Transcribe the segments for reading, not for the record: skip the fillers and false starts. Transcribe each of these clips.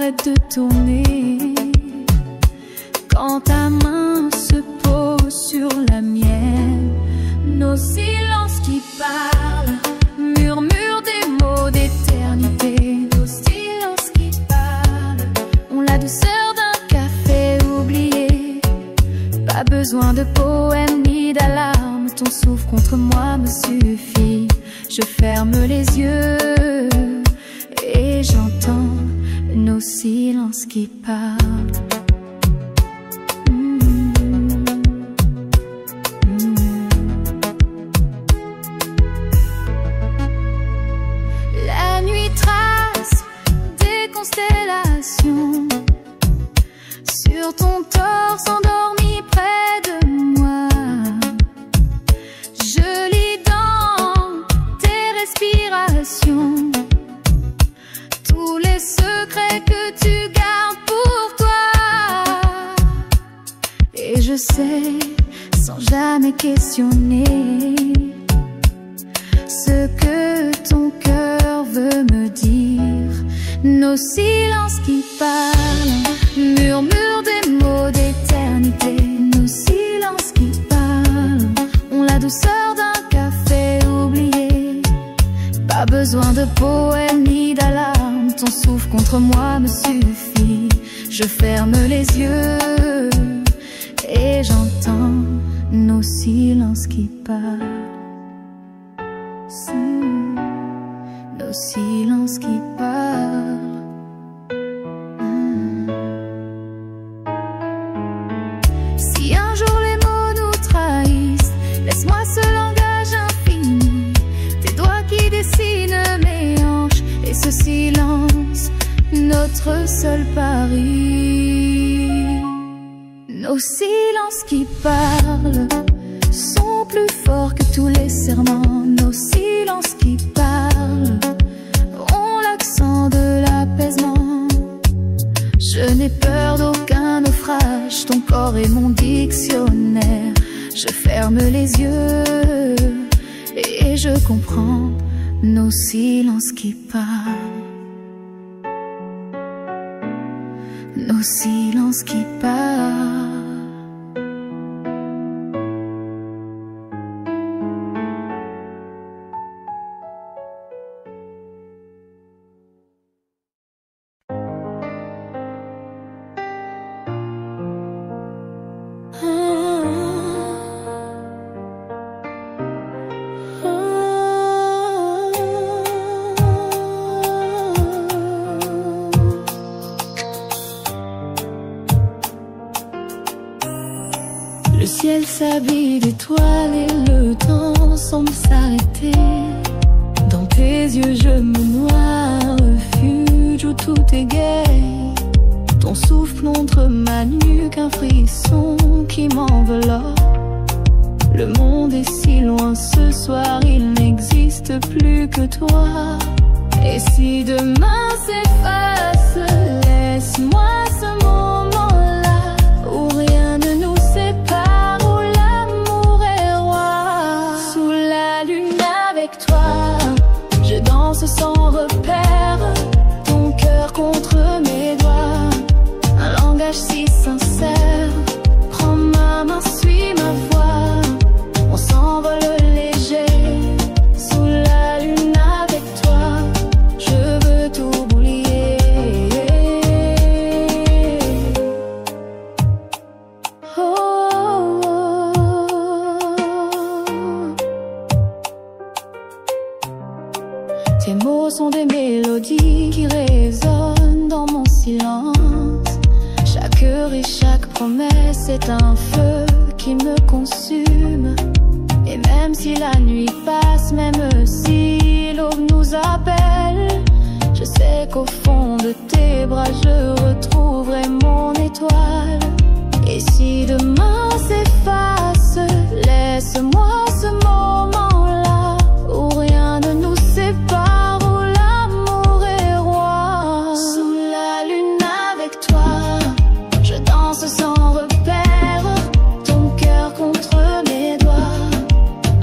arrête de tourner quand ta main se pose sur la mienne. Nos silences qui parlent murmurent des mots d'éternité. Nos silences qui parlent ont la douceur d'un café oublié. Pas besoin de poème ni d'alarme, ton souffle contre moi me suffit. Je ferme les yeux et j'entends nos silences qui parlent. La nuit trace des constellations sur ton torse endormi près de moi. Je lis dans tes respirations tous les secrets que tu gardes pour toi. Et je sais, sans jamais questionner, ce que ton cœur veut me dire. Nos silences qui parlent murmurent des mots d'éternité. Nos silences qui parlent ont la douceur d'un café oublié. Pas besoin de poème ni d'alarme, ton souffle contre moi me suffit. Je ferme les yeux et j'entends nos silences qui parlent. Nos silences qui parlent. Si un jour les mots nous trahissent, laisse-moi ce langage infini. Tes doigts qui dessinent mes hanches et ce silence, notre seul pari. Nos silences qui parlent sont plus forts que tous les serments. Nos silences qui parlent ont l'accent de l'apaisement. Je n'ai peur d'aucun naufrage, ton corps est mon dictionnaire. Je ferme les yeux et je comprends nos silences qui parlent. Nos silences qui parlent. Le ciel s'habille d'étoiles et le temps semble s'arrêter. Dans tes yeux je me noie, refuge où tout est gai. Ton souffle contre ma nuque, un frisson qui m'enveloppe. Le monde est si loin ce soir, il n'existe plus que toi. Et si demain s'efface, laisse-moi ce moment-là où rien ne nous sépare, où l'amour est roi. Sous la lune avec toi, je danse sans repère, ton cœur contre mes doigts, un langage si sincère. Prends ma main, suis ma voix, on s'envole léger. Sous la lune avec toi, je veux tout oublier. Oh, oh, oh. Tes mots sont des mélodies qui résonnent dans mon silence. Chaque heure et chaque promesse est un feu qui me consume. Et même si la nuit passe, même si l'aube nous appelle, je sais qu'au fond de tes bras je retrouverai mon étoile. Et si demain s'efface, laisse-moi ce moment-là où rien ne nous sépare, où l'amour est roi. Sous la lune avec toi, je danse sans repère, ton cœur contre mes doigts,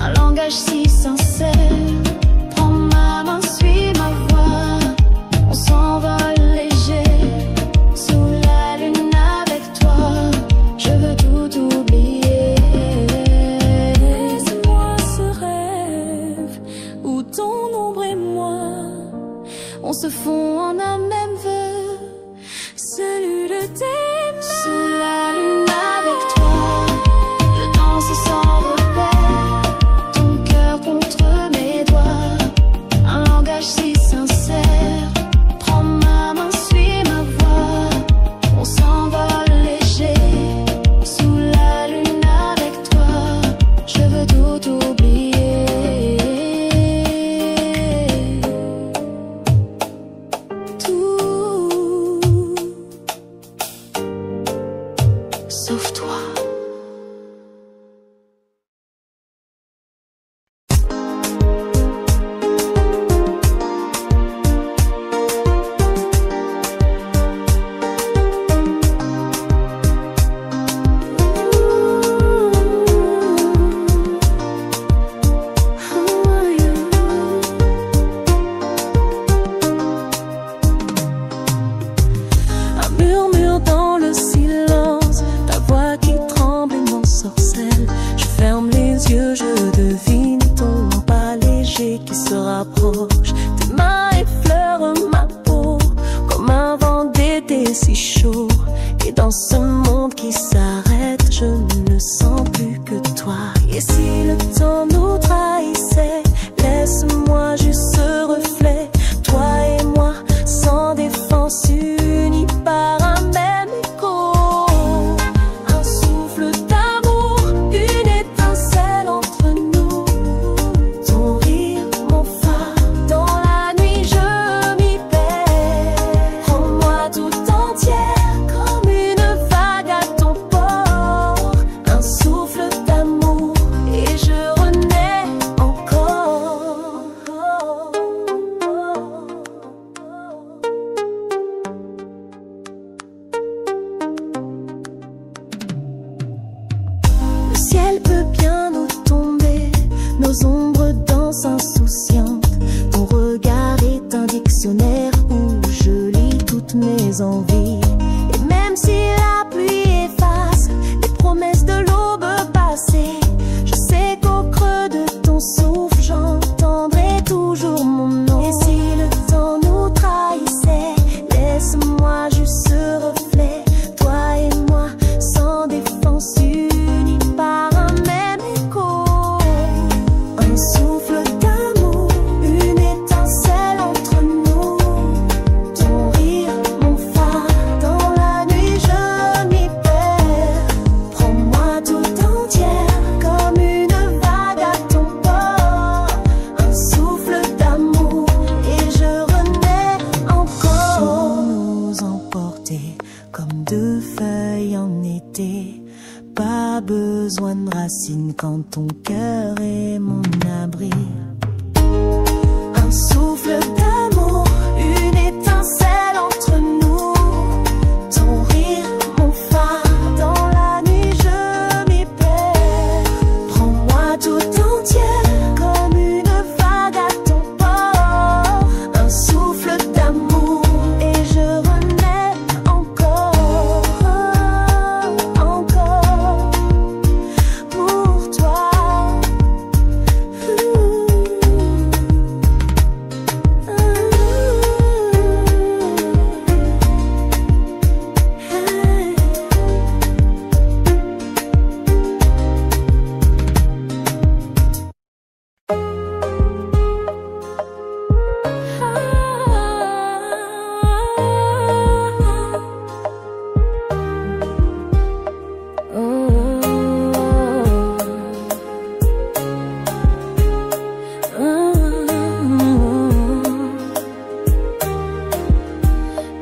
un langage si sincère. Prends ma main, suis ma voix, on s'envole léger. l'été si chaud. Et dans ce monde qui s'arrête, je ne sens plus que toi. Et si le temps nous trahissait, laisse-moi juste ce reflet. Toi et moi, sans défense, unis par un même écho. Un souffle d'amour, une étincelle entre nous. Ton rire, mon phare, dans la nuit je m'y perds. Prends-moi tout entière comme une vague à ton port. Un souffle d'amour et je renais encore. Le ciel peut bien nous tomber, nos ombres dansent insouciantes. Ton regard est un dictionnaire où je lis toutes mes envies. Et même si la pluie efface les promesses de l'aube passée, je sais qu'au creux de ton souffle j'entendrai toujours mon nom. Et si le temps nous trahissait, laisse-moi juste ce reflet. Toi et moi, sans défense, unis par un même écho. Un souffle d'amour, une étincelle entre nous. Ton rire, mon phare, dans la nuit je m'y perds. Prends-moi tout entière comme une vague à ton port. Un souffle d'amour et je renais encore. Sans nous emporter comme deux feuilles en été. Pas besoin de racines quand ton cœur est mon abri. Un souffle d'amour, une étincelle entre nous. Ton rire, mon phare, dans la nuit je m'y perds. Prends-moi tout entière comme une vague à ton port. Un souffle d'amour et je renais encore, encore pour toi.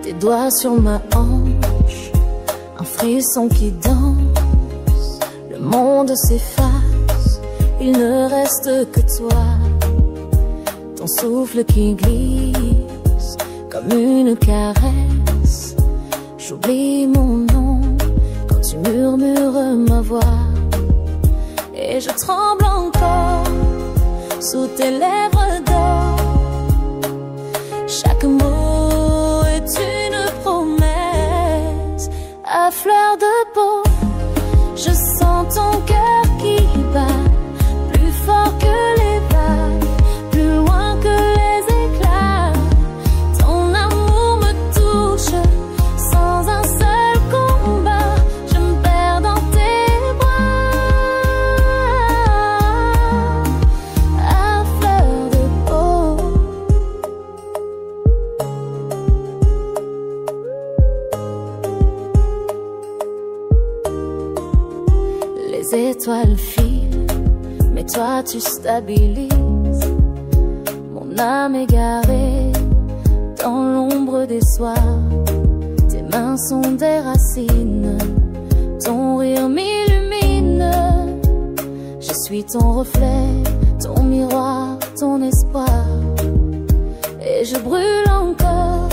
Tes doigts sur ma hanche, un frisson qui danse. Le monde s'efface, il ne reste que toi. Ton souffle qui glisse comme une caresse. J'oublie mon nom quand tu murmures ma voix. Et je tremble encore sous tes lèvres d'or. Chaque mot est une promesse à fleur de peau. Je sens ton cœur qui bat plus fort que les vagues, plus loin que les éclats. Ton amour me touche sans un seul combat. Je me perds dans tes bras à fleur de peau. Les étoiles filent, mais toi tu stabilises mon âme égarée dans l'ombre des soirs. Tes mains sont des racines, ton rire m'illumine. Je suis ton reflet, ton miroir, ton espoir. Et je brûle encore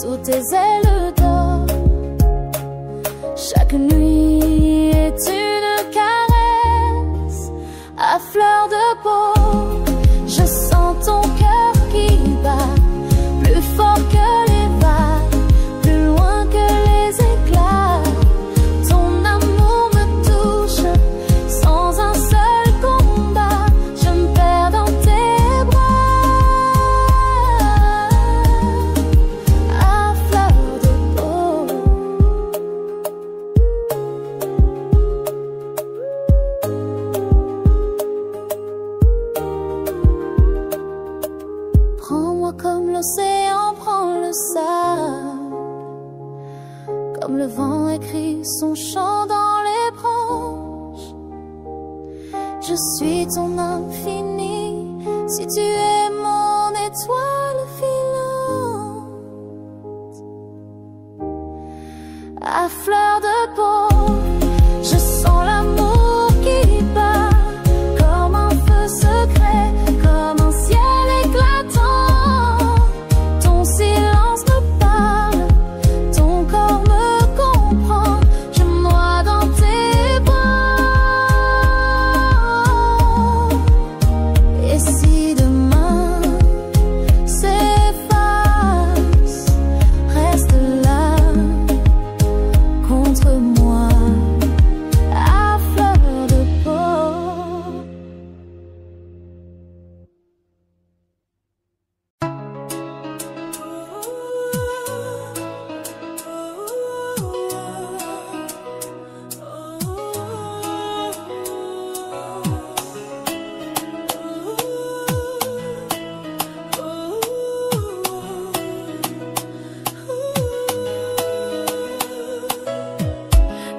sous tes ailes d'or. Chaque nuit est une caresse à fleur de peau. Je sens ton cœur qui bat plus fort que les vagues, plus loin que les éclats. Ton amour me touche sans un seul combat. Je me perds dans tes bras à fleur de comme le vent écrit son chant dans les branches. Je suis ton infini, si tu es mon étoile filante. À fleur de peau, je sens l'amour qui bat, comme un feu secret, comme un ciel éclatant. Ton silence me parle, ton corps me comprend, je me noie dans tes bras. Et si demain s'efface, reste là contre moi, à fleur de peau.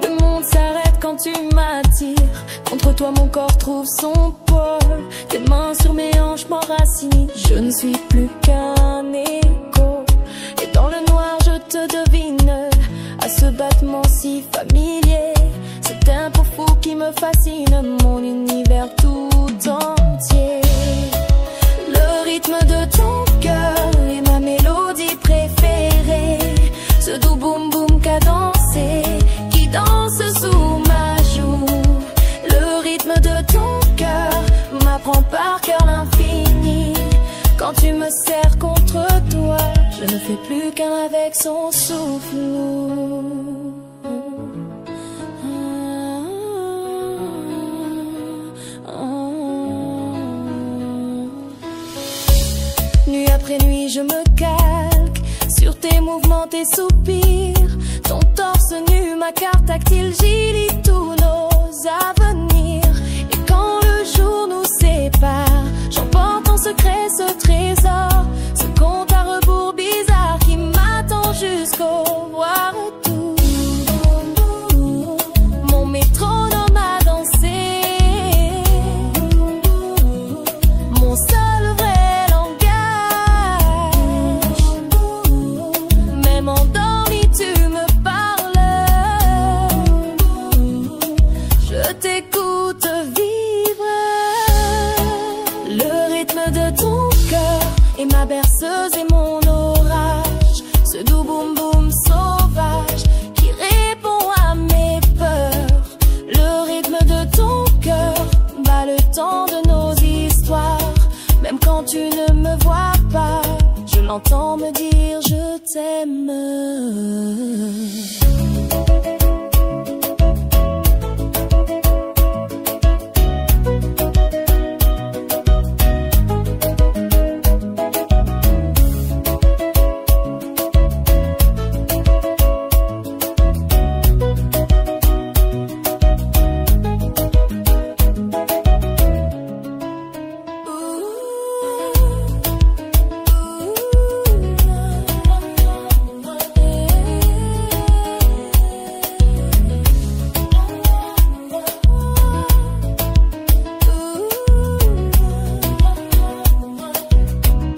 Le monde s'arrête quand tu m'attires. Contre toi mon corps trouve son pôle. Tes mains sur mes hanches m'enracinent. Je ne suis plus qu'un écho. Et dans le noir je te devine, à ce battement si familier. C'est un tempo fou qui me fascine, mon univers tout entier. Le rythme de ton cœur est ma mélodie préférée. Ce doux boum boum cadencé qui danse sous ma joue. Le rythme de ton cœur m'apprend par cœur l'infini. Quand tu me serres contre toi, je ne fais plus qu'un avec son souffle. Nuit après nuit je me calque sur tes mouvements, tes soupirs. Ton torse nu, ma carte tactile, j'y lis tous nos avenirs. Et quand le jour nous sépare, j'emporte en secret ce trésor, ce compte à rebours bizarre qui m'attend jusqu'au voir retour. Mon métronome a dansé, mon seul vrai langage. Même endormi tu me parles, je t'écoute vivre. Le rythme de ton cœur est ma berceuse et mon orage. Ce doux boum boum sauvage qui répond à mes peurs. Le rythme de ton cœur bat le temps de nos histoires. Même quand tu ne me vois pas, je l'entends me dire je t'aime.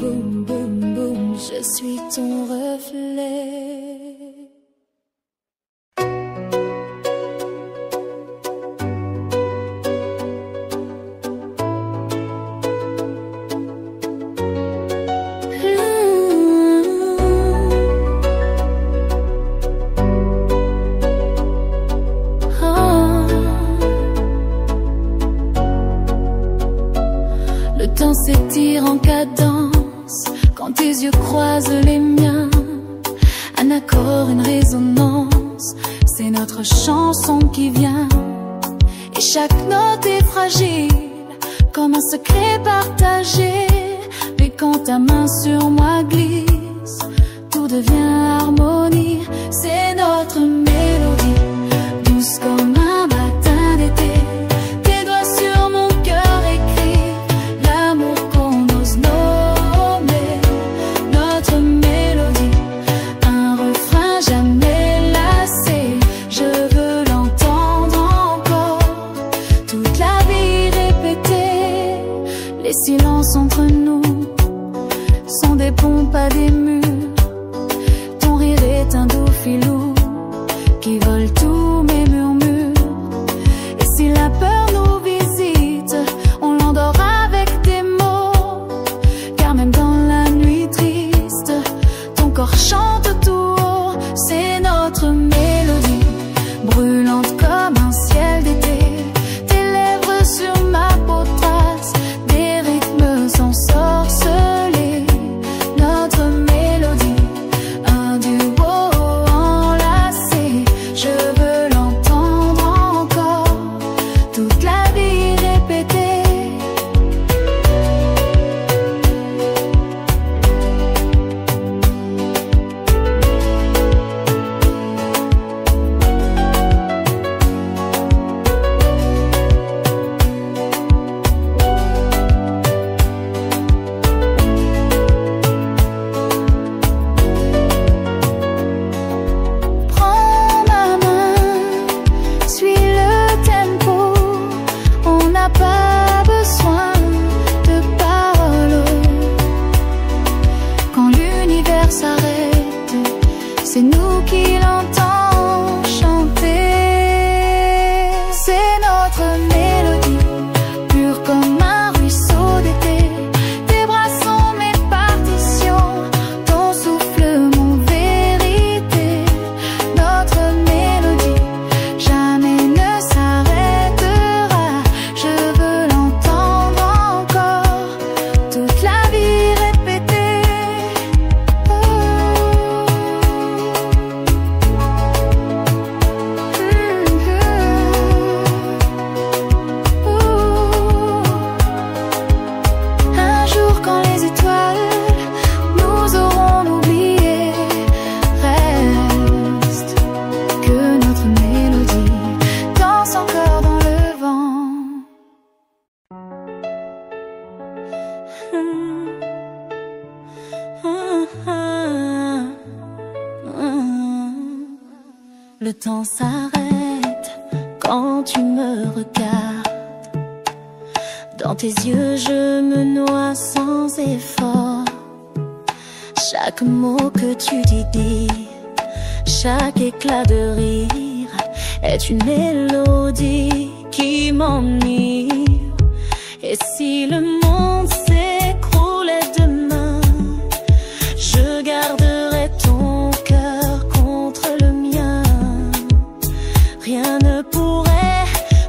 Boum boum boum, je suis ton reflet. Le temps s'étire en cadence quand tes yeux croisent les miens. Un accord, une résonance, c'est notre chanson qui vient. Et chaque note est fragile, comme un secret partagé. Mais quand ta main sur moi glisse, tout devient harmonie. C'est notre mélodie, douce comme un matin d'été. Tes doigts sur mon cœur écrivent l'amour qu'on ose nommer. Notre mélodie, un refrain jamais lassé. filous qui volent tous mes murmures. Et si la peur nous visite, on l'endort avec des mots. Car même dans la nuit triste, ton corps chante tout haut. C'est notre mélodie, brûlante comme un ciel d'été. Tes lèvres sur ma peau tracent des rythmes sans sorceler. Notre mélodie, un duo enlacé. Je veux l'entendre encore, toute la vie répétée. Prends ma main, suis le tempo. On n'a pas besoin de paroles. Quand l'univers s'arrête, c'est nous qui l'entendons chanter. C'est notre mélodie, pure comme un ruisseau d'été. Tes bras sont mes partitions, ton souffle mon vérité. Notre mélodie jamais ne s'arrêtera. Je veux l'entendre encore, toute la vie répétée. Un jour quand les étoiles nous auront oubliés, reste que notre mélodie danse encore dans le vent. Le temps s'arrête quand tu me regardes. Dans tes yeux je me noie sans effort. Chaque mot que tu dis, chaque éclat de rire est une mélodie qui m'enivre. Et si le monde s'écroulait demain, je garderai ton cœur contre le mien. Rien ne pourrait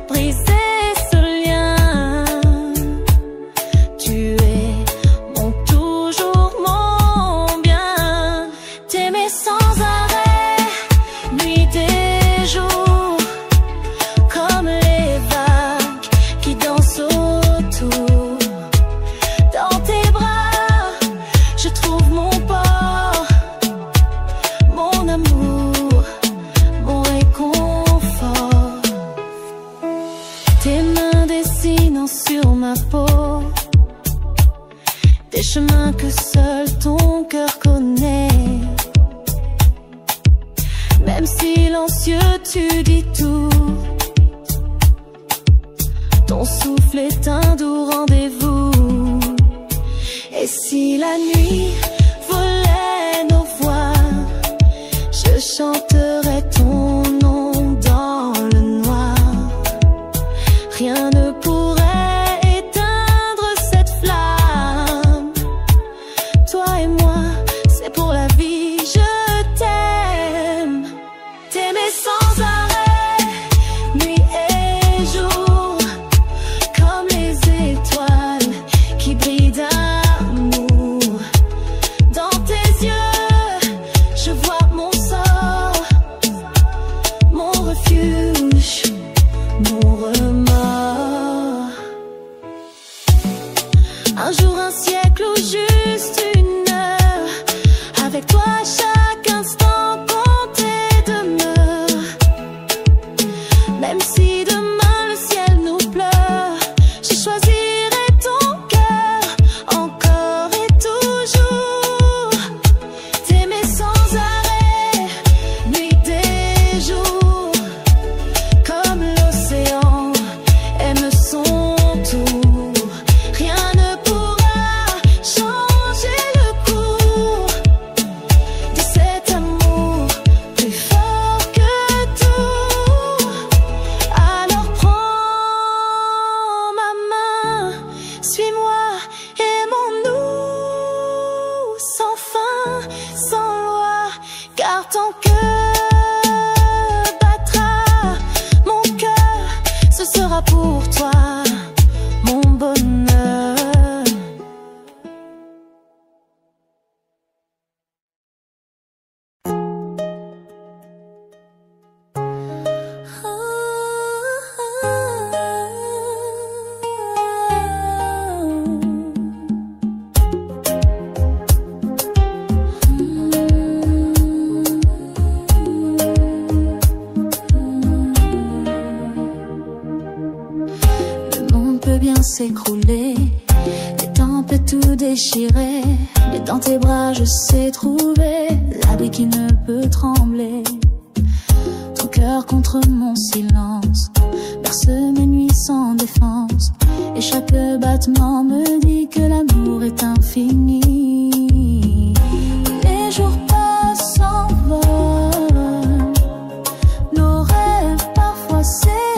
briser ce lien. Tu es mon toujours, mon bien. T'aimer sans arrêt, nuit et jour, comme les vagues qui dansent autour. Dans tes bras, je trouve mon port, mon amour, mon réconfort. Tes mains dessinant sur ma peau des chemins que seul ton cœur connaît. Même silencieux, tu dis tout. Ton souffle est un doux rendez-vous. Et si la nuit volait nos voix, je chanterai ton nom dans le noir. Rien ne pourrait éteindre cette flamme. Toi et moi, c'est pour la vie, je t'aime. T'aimer sans arrêt, nuit et jour, comme les étoiles qui brillent d'amour. Dans tes yeux, je vois mon sort, mon refuge, mon remords. Un jour, un siècle ou juste une heure, avec toi chaque instant compté demeure. Même si demain le ciel nous pleure, je choisirai ton cœur encore et toujours. T'aimer sans arrêt, nuit et jour, ton cœur battra, mon cœur, ce sera pour toi mon bonheur. S'écrouler, les tempêtes tout déchirer, mais dans tes bras je sais trouver l'abri qui ne peut trembler. Ton cœur contre mon silence berce mes nuits sans défense, et chaque battement me dit que l'amour est infini. Les jours passent en vol, nos rêves parfois s'effilent.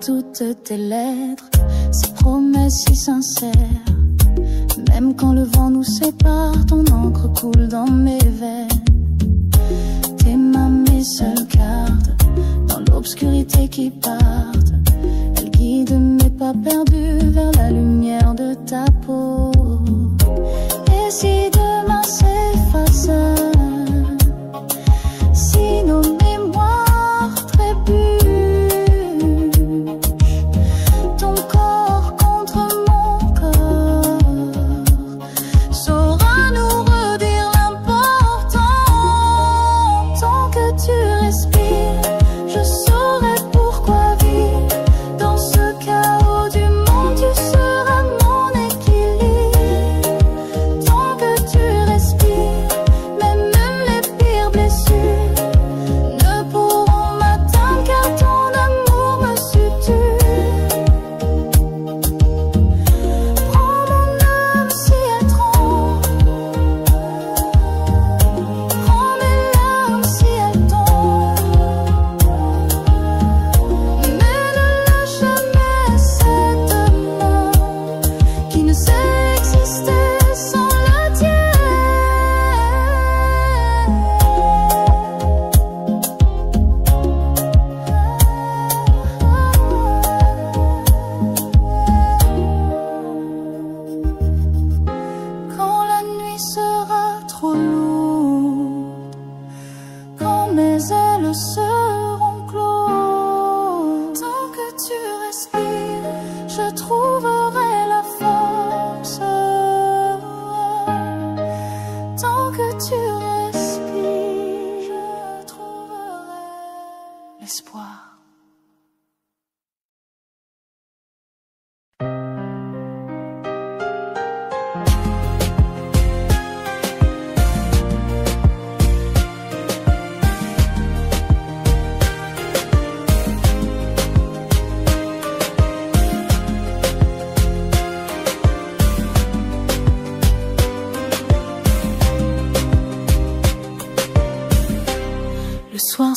Toutes tes lettres, ces promesses si sincères. Même quand le vent nous sépare, ton encre coule dans mes veines. Tes mains, mes seules cartes, dans l'obscurité qui partent. Elles guident mes pas perdus vers la lumière de ta peau. Et si demain s'efface, si nos mémoires trébuchent,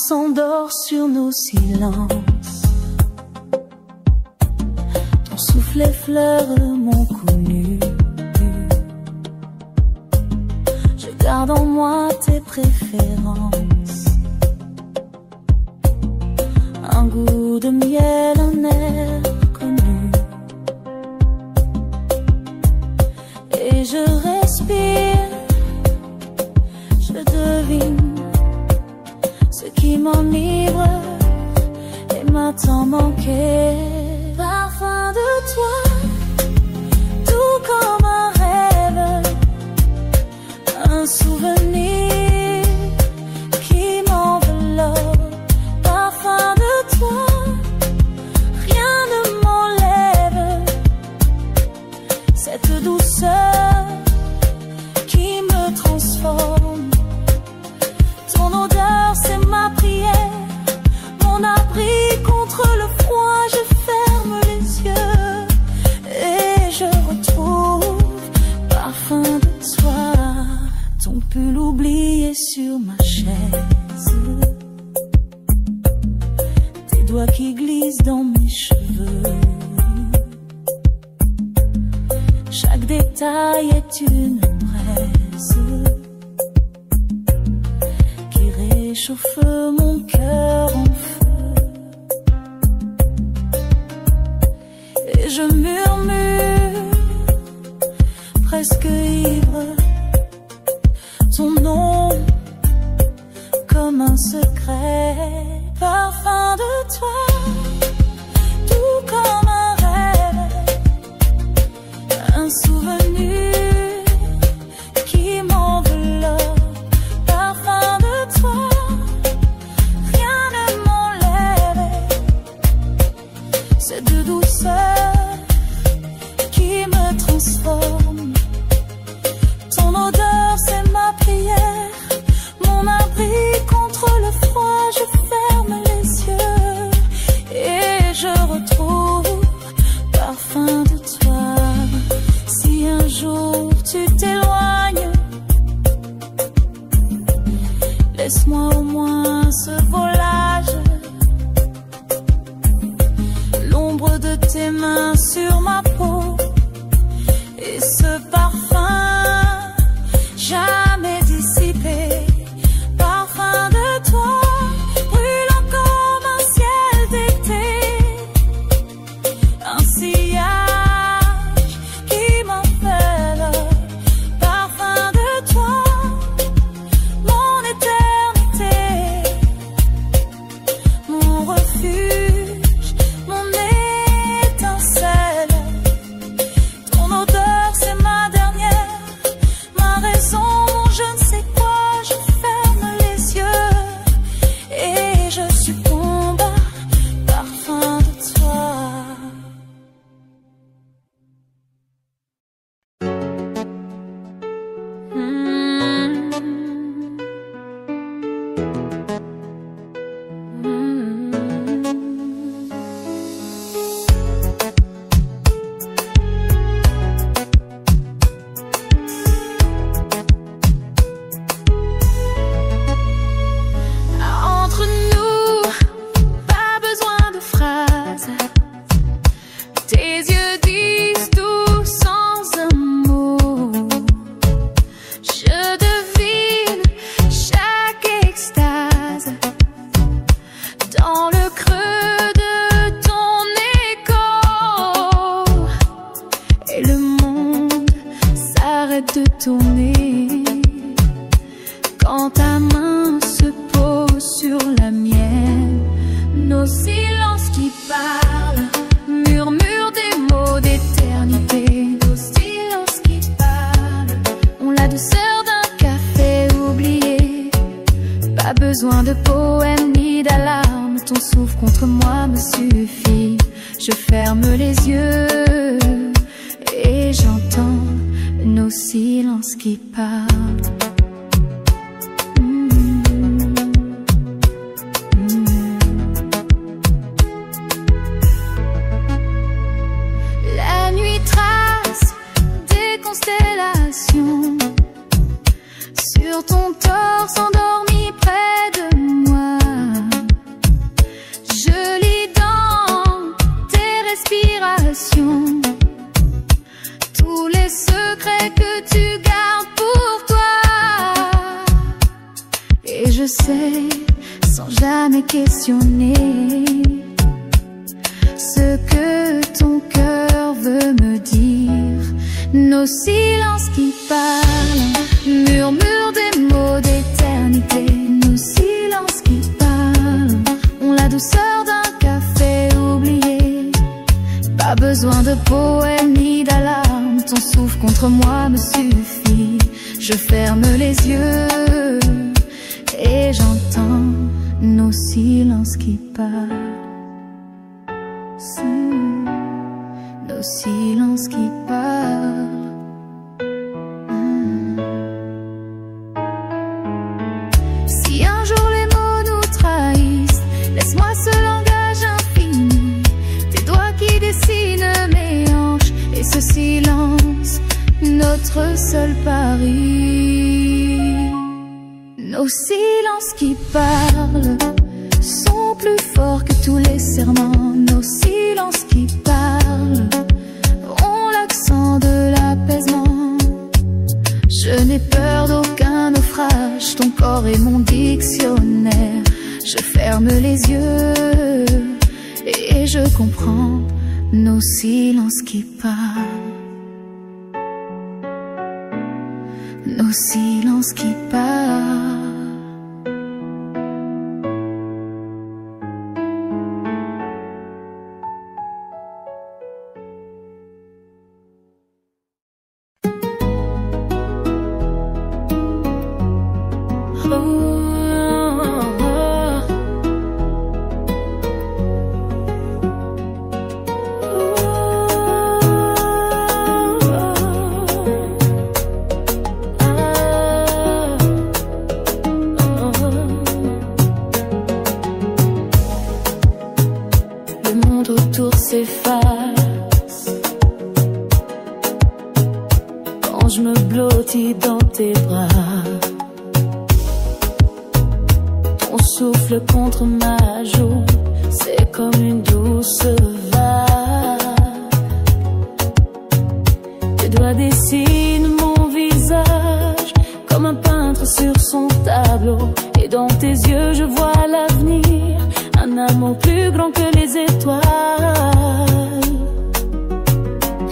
S'endort sur nos silences. Ton souffle effleure mon cou nu. Je garde en moi tes préférences. Un goût de miel, un air connu. Et je respire, je devine ce qui m'enivre et m'a tant manqué. Parfum de toi, tout comme un rêve, un souvenir qui m'enveloppe. Parfum de toi, rien ne m'enlève cette Cette douceur qui me transforme. Ton odeur, c'est ma prière, mon abri contre le froid. Je ferme les yeux et je retrouve parfum de toi. Ton pull oublié sur ma chaise, tes doigts qui glissent dans mes cheveux. Chaque détail est une presse qui réchauffe mon cœur en feu. Et je murmure, presque ivre, ton nom comme un secret. Parfum de toi, tout comme un rêve, un souvenir qui m'enveloppe. Parfum de toi, rien ne m'enlève. Cette douceur qui me transforme. Ton odeur, c'est ma prière, mon abri contre le froid. Je ferme les yeux et je retrouve parfum de toi. Si un jour tu t'éloignes, laisse-moi au moins ce volage, l'ombre de tes mains sur ma peau et ce parfum jamais dissipé. Parfum de toi, brûlant comme un ciel d'été, un sillage qui m'envole. Parfum de toi, mon éternité, mon refuge, mon étincelle. Ton odeur, c'est ma dernière, ma raison, je ne sais quoi. Je ferme les yeux et je succombe. Parfum de toi. Entre nous, pas besoin de phrases. Tes yeux disent tout sans un mot. Je devine chaque extase dans le creux de ton écho. Et le monde s'arrête de tourner quand ta main se pose sur la mienne. Nos silences qui parlent murmurent des mots d'éternité. Nos silences qui parlent ont la douceur d'un café oublié. Pas besoin de poèmes ni d'alarmes, ton souffle contre moi me suffit. Je ferme les yeux et j'entends nos silences qui parlent. La nuit trace des constellations sur ton torse endormi près de moi. Je lis dans tes respirations tous les secrets que tu gardes pour toi. Et je sais, sans jamais questionner, ce que ton cœur veut me dire. Nos silences qui parlent murmurent des mots d'éternité. Nos silences qui parlent ont la douceur d'un café oublié. Pas besoin de poèmes ni d'alarmes, ton souffle contre moi me suffit. Je ferme les yeux et j'entends nos silences qui parlent. Nos silences qui parlent. silence, notre seul pari. Nos silences qui parlent sont plus forts que tous les serments. Nos silences qui parlent ont l'accent de l'apaisement. Je n'ai peur d'aucun naufrage, ton corps est mon dictionnaire. Je ferme les yeux et je comprends nos silences qui parlent. Nos silences qui parlent. S'efface quand je me blottis dans tes bras. Ton souffle contre ma joue, c'est comme une douce vague. Tes doigts dessinent mon visage comme un peintre sur son tableau. Et dans tes yeux je vois l'avenir, un amour plus grand que les étoiles.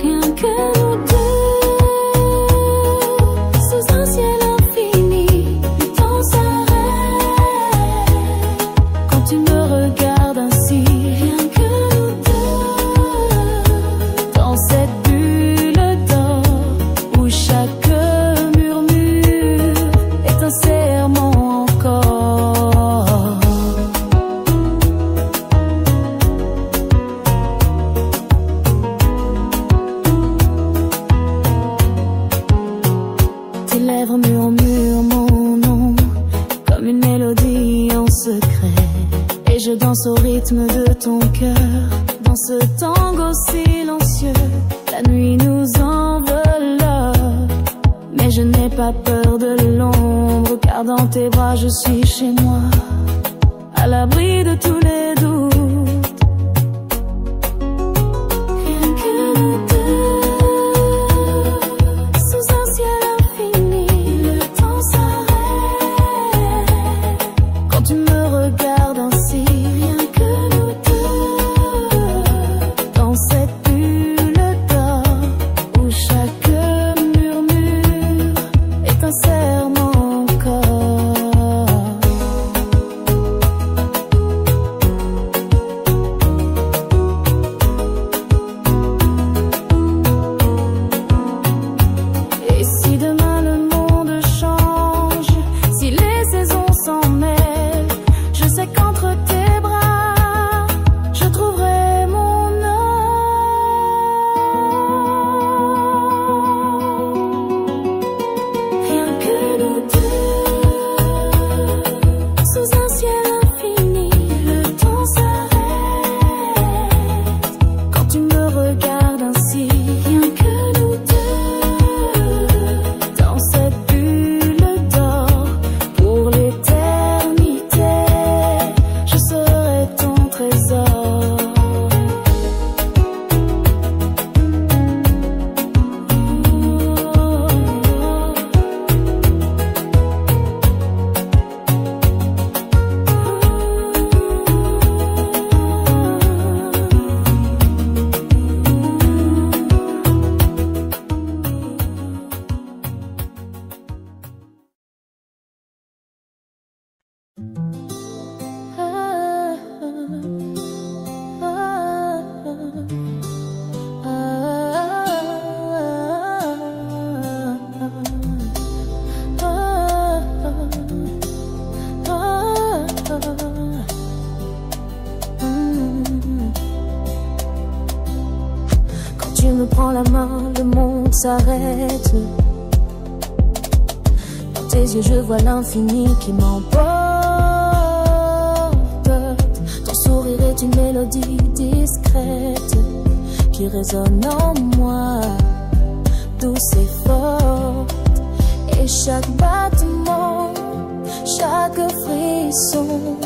Rien que nous deux, sous un ciel infini, le temps s'arrête quand tu me regardes ainsi. Rien que nous deux, dans cette bulle d'or où chaque murmure est un serment encore. Tes lèvres murmurent mon nom comme une mélodie en secret. Et je danse au rythme de ton cœur, dans ce tango silencieux. La nuit nous enveloppe, mais je n'ai pas peur de l'ombre, car dans tes bras je suis chez moi, à l'abri de tous les doutes. Rien que nous deux, sous un ciel infini, le temps s'arrête quand tu me regardes ainsi. Rien que nous deux, dans cette bulle d'or où chaque murmure est un serment encore. Et si demain le monde change, si les saisons s'en mêlent, je sais qu'entre tes bras, je trouverai mon âme. Rien que nous deux, sous un ciel infini, le temps s'arrête quand tu me regardes ainsi. Rien que nous deux, dans cette bulle d'or, pour l'éternité, je serai ton trésor. Quand tu me prends la main, le monde s'arrête. Dans tes yeux, je vois l'infini qui m'emporte. Ton sourire est une mélodie discrète qui résonne en moi. chaque battement, chaque frisson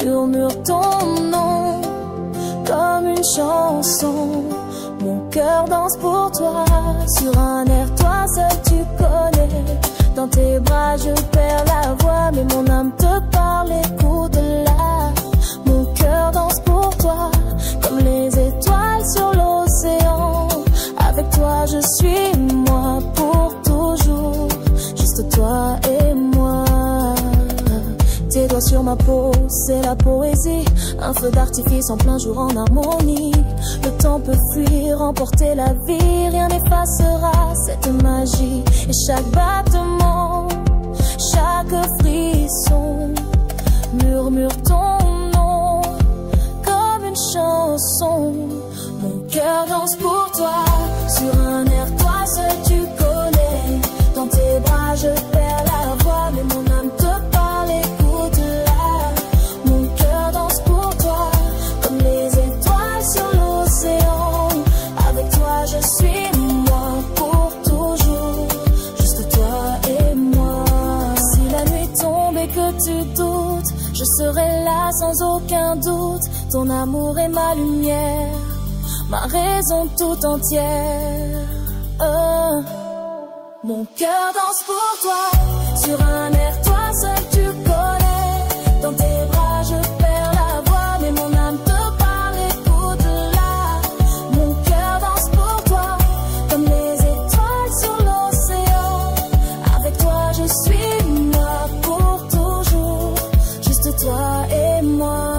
murmure ton nom comme une chanson. Mon cœur danse pour toi, sur un air, toi seul tu connais. Dans tes bras je perds la voix, mais mon âme te parle, écoute-la. Mon cœur danse pour toi, comme les étoiles sur l'océan. Avec toi je suis moi pour toujours, juste toi et moi. Tes doigts sur ma peau, c'est la poésie. Un feu d'artifice en plein jour en harmonie. Le temps peut fuir, emporter la vie. Rien n'effacera cette magie. Et chaque battement, chaque frisson murmure ton nom comme une chanson. Mon cœur danse pour toi, sur un air, toi seul tu connais. Dans tes bras je perds la voix, mais mon âme te parle, écoute-la. Mon cœur danse pour toi, comme les étoiles sur l'océan. Avec toi je suis moi pour toujours, juste toi et moi. Si la nuit tombe et que tu doutes, je serai là sans aucun doute. Ton amour est ma lumière, ma raison tout entière. Mon cœur danse pour toi, sur un air, toi seul tu connais. Dans tes bras je perds la voix, mais mon âme te parle, écoute-la. Mon cœur danse pour toi, comme les étoiles sur l'océan. Avec toi je suis moi pour toujours, juste toi et moi.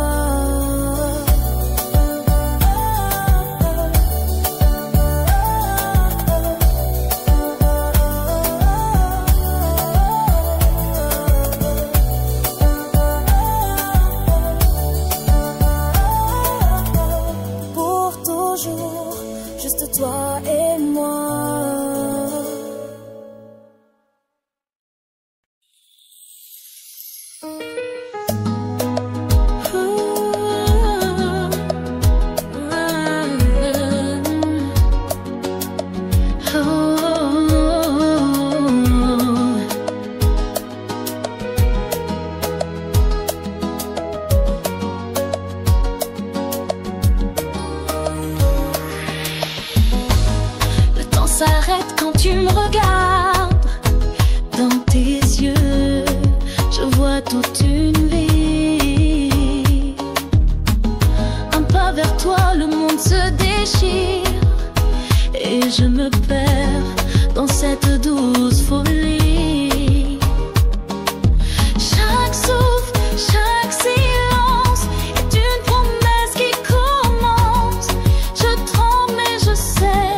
Juste toi et moi. S'arrête quand tu me regardes. Dans tes yeux, je vois toute une vie. Un pas vers toi, le monde se déchire. Et je me perds dans cette douce folie. Chaque souffle, chaque silence est une promesse qui commence. Je tremble mais je sais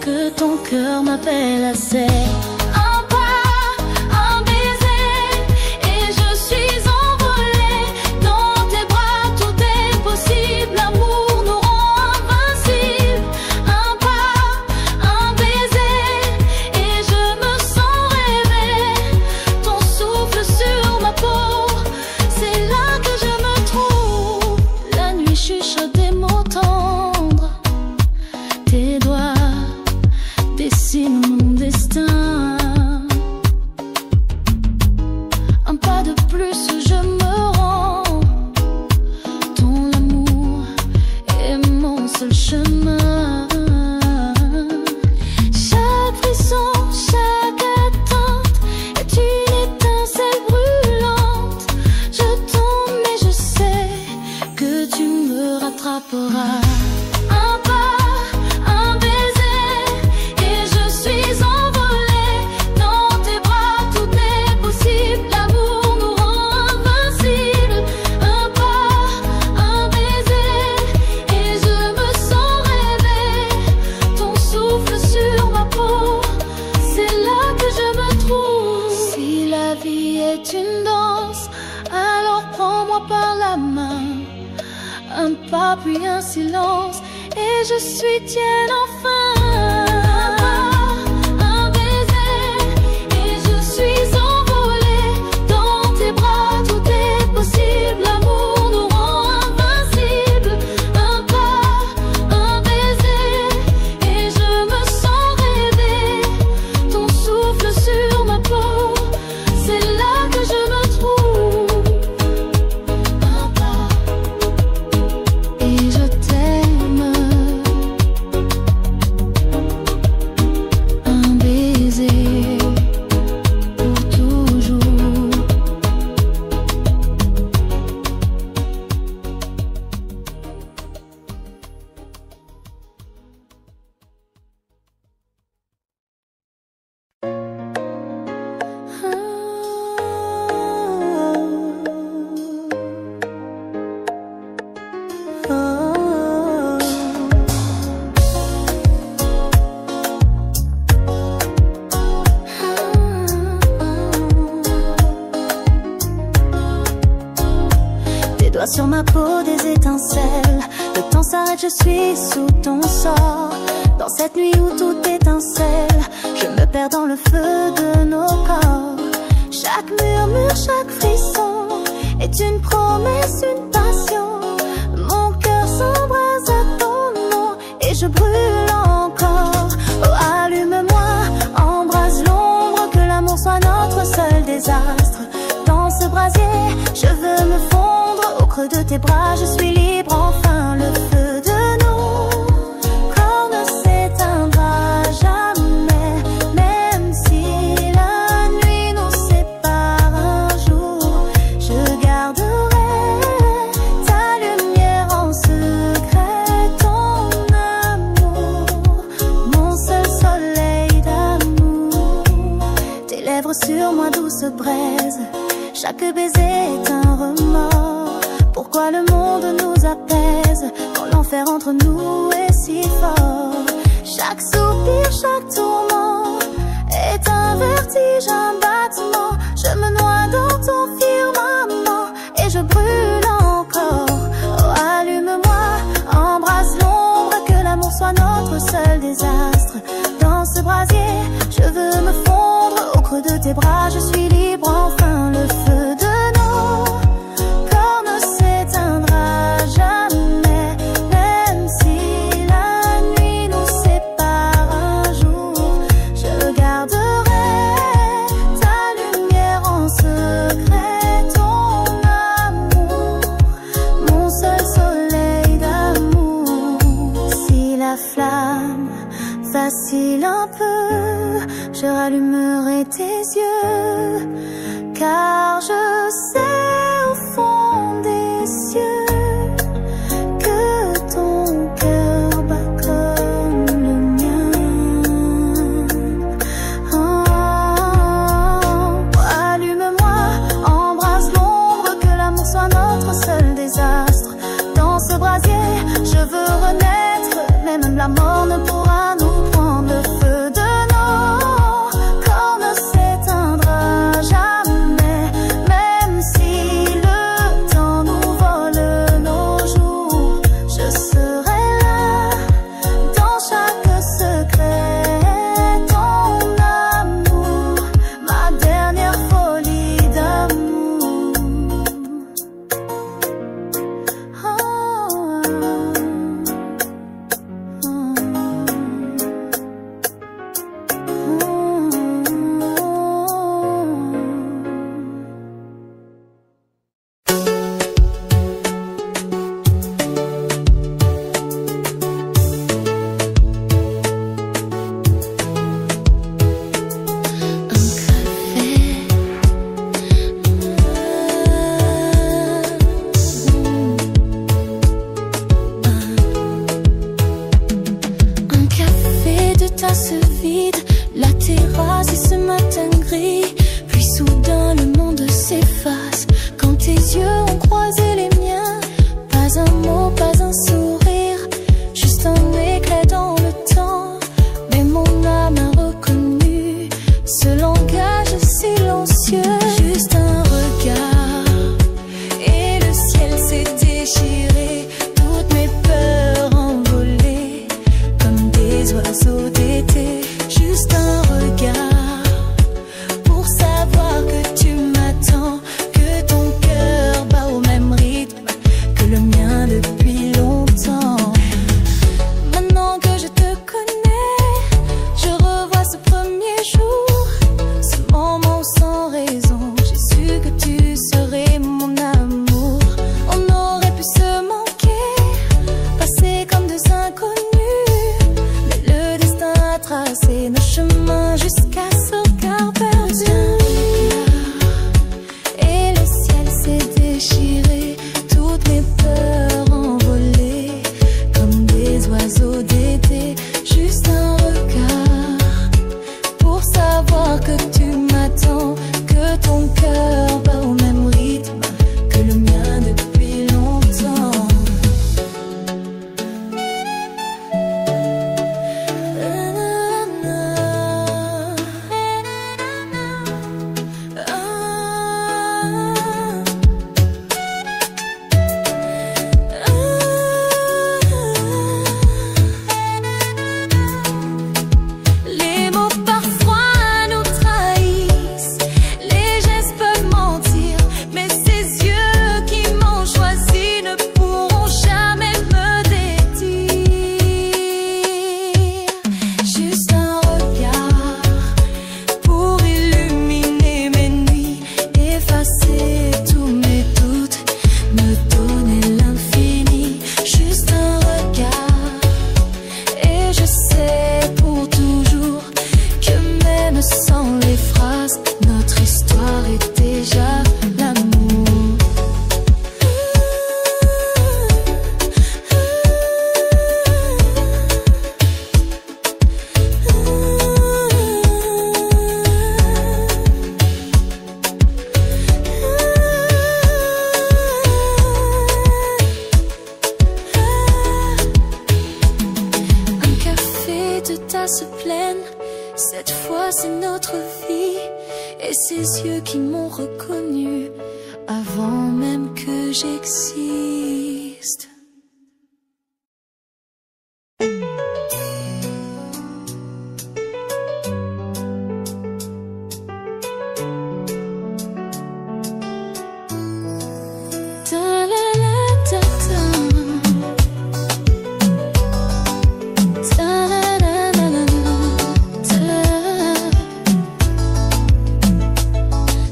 que ton cœur m'appelle assez. Un pas, un baiser, et je suis envolée. Dans tes bras tout est possible, l'amour nous rend invincibles. Un pas, un baiser, et je me sens rêver. Ton souffle sur ma peau, c'est là que je me trouve. La nuit chuchote des mots tendres, tes doigts dessine mon destin. Un pas de plus, je me rends. Ton amour est mon seul chemin. Chaque frisson, chaque atteinte est une étincelle brûlante. Je tombe mais je sais que tu me rattraperas. Un pas puis un silence et je suis tienne enfin. Un baiser et je suis envolée. Dans tes bras tout est possible, l'amour nous rend invincibles. Un pas, un baiser et je me sens rêver. Ton souffle sur ma peau, sur ma peau des étincelles. Le temps s'arrête, je suis sous ton sort. Dans cette nuit où tout étincelle, je me perds dans le feu de nos corps. Chaque murmure, chaque frisson est une promesse, une passion. Mon cœur s'embrase à ton nom et je brûle encore. Oh, allume-moi, embrase l'ombre, que l'amour soit notre seul désastre. Dans ce brasier, je veux me fondre au creux de tes bras, je suis libre enfin. Le feu de nos corps ne s'éteindra jamais, même si la nuit nous sépare un jour. Je garderai ta lumière en secret, ton amour, mon seul soleil d'amour. Tes lèvres sur moi, douce braise, chaque baiser est un remords. Pourquoi le monde nous apaise quand l'enfer entre nous est si fort? Chaque soupir, chaque tourment est un vertige, un battement. Je me noie dans ton firmament et je brûle encore. Oh, allume-moi, embrasse l'ombre, que l'amour soit notre seul désastre. Dans ce brasier, je veux me fondre au creux de tes bras, je suis libre enfin. Le feu de nos corps ne s'éteindra jamais, même si la nuit nous sépare un jour. Je garderai ta lumière en secret, ton amour, mon seul soleil d'amour. Si la flamme vacille un peu, je rallumerai tes yeux, car je sais au fond des cieux que ton cœur bat comme le mien. Oh, allume-moi, embrasse l'ombre, que l'amour soit notre seul désastre. Dans ce brasier, je veux renaître, mais même la mort ne pourra nous prendre. Le feu de nos corps ne s'éteindra jamais, même si le temps nous vole nos jours. Je serai là dans chaque secret, ton amour, ma dernière folie d'amour. Un café de tasse vide, la terrasse et ce matin gris. Puis soudain le monde s'efface quand tes yeux ont croisé les miens. Pas un mot, pas un sourire, juste un éclat dans le temps. Mais mon âme a reconnu ce langage silencieux. Juste un regard et le ciel s'est déchiré. Toutes mes peurs envolées comme des oiseaux d'été. Juste un regard pour savoir que tu m'attends, que ton cœur bat au même rythme que le mien depuis longtemps. Maintenant que je te connais, je revois ce premier jour, ce moment sans raison. J'ai su que tu serais mon amour. On aurait pu se manquer, passer comme deux inconnus, mais le destin a tracé nos chemins jusqu'à ce regard perdu. Et le ciel s'est déchiré, toutes mes peurs envolées comme des oiseaux d'été. Juste un regard pour savoir que tu m'attends, que ton cœur bat au même rythme que le mien depuis longtemps. Cette fois c'est notre vie et ces yeux qui m'ont reconnu avant même que j'existe.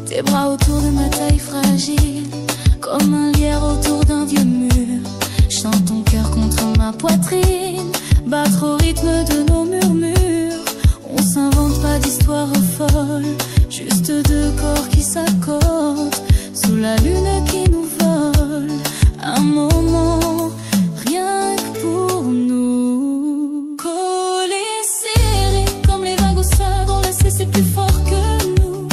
Tes bras autour de ma taille fragile, comme un lierre autour d'un vieux mur. Je sens ton cœur contre ma poitrine, battre au rythme de nos murmures. On s'invente pas d'histoires folles, juste deux corps qui s'accordent sous la lune qui nous vole. Un moment, rien que pour nous. Collés, serrés, comme les vagues au sable, on laisse c'est plus fort que nous.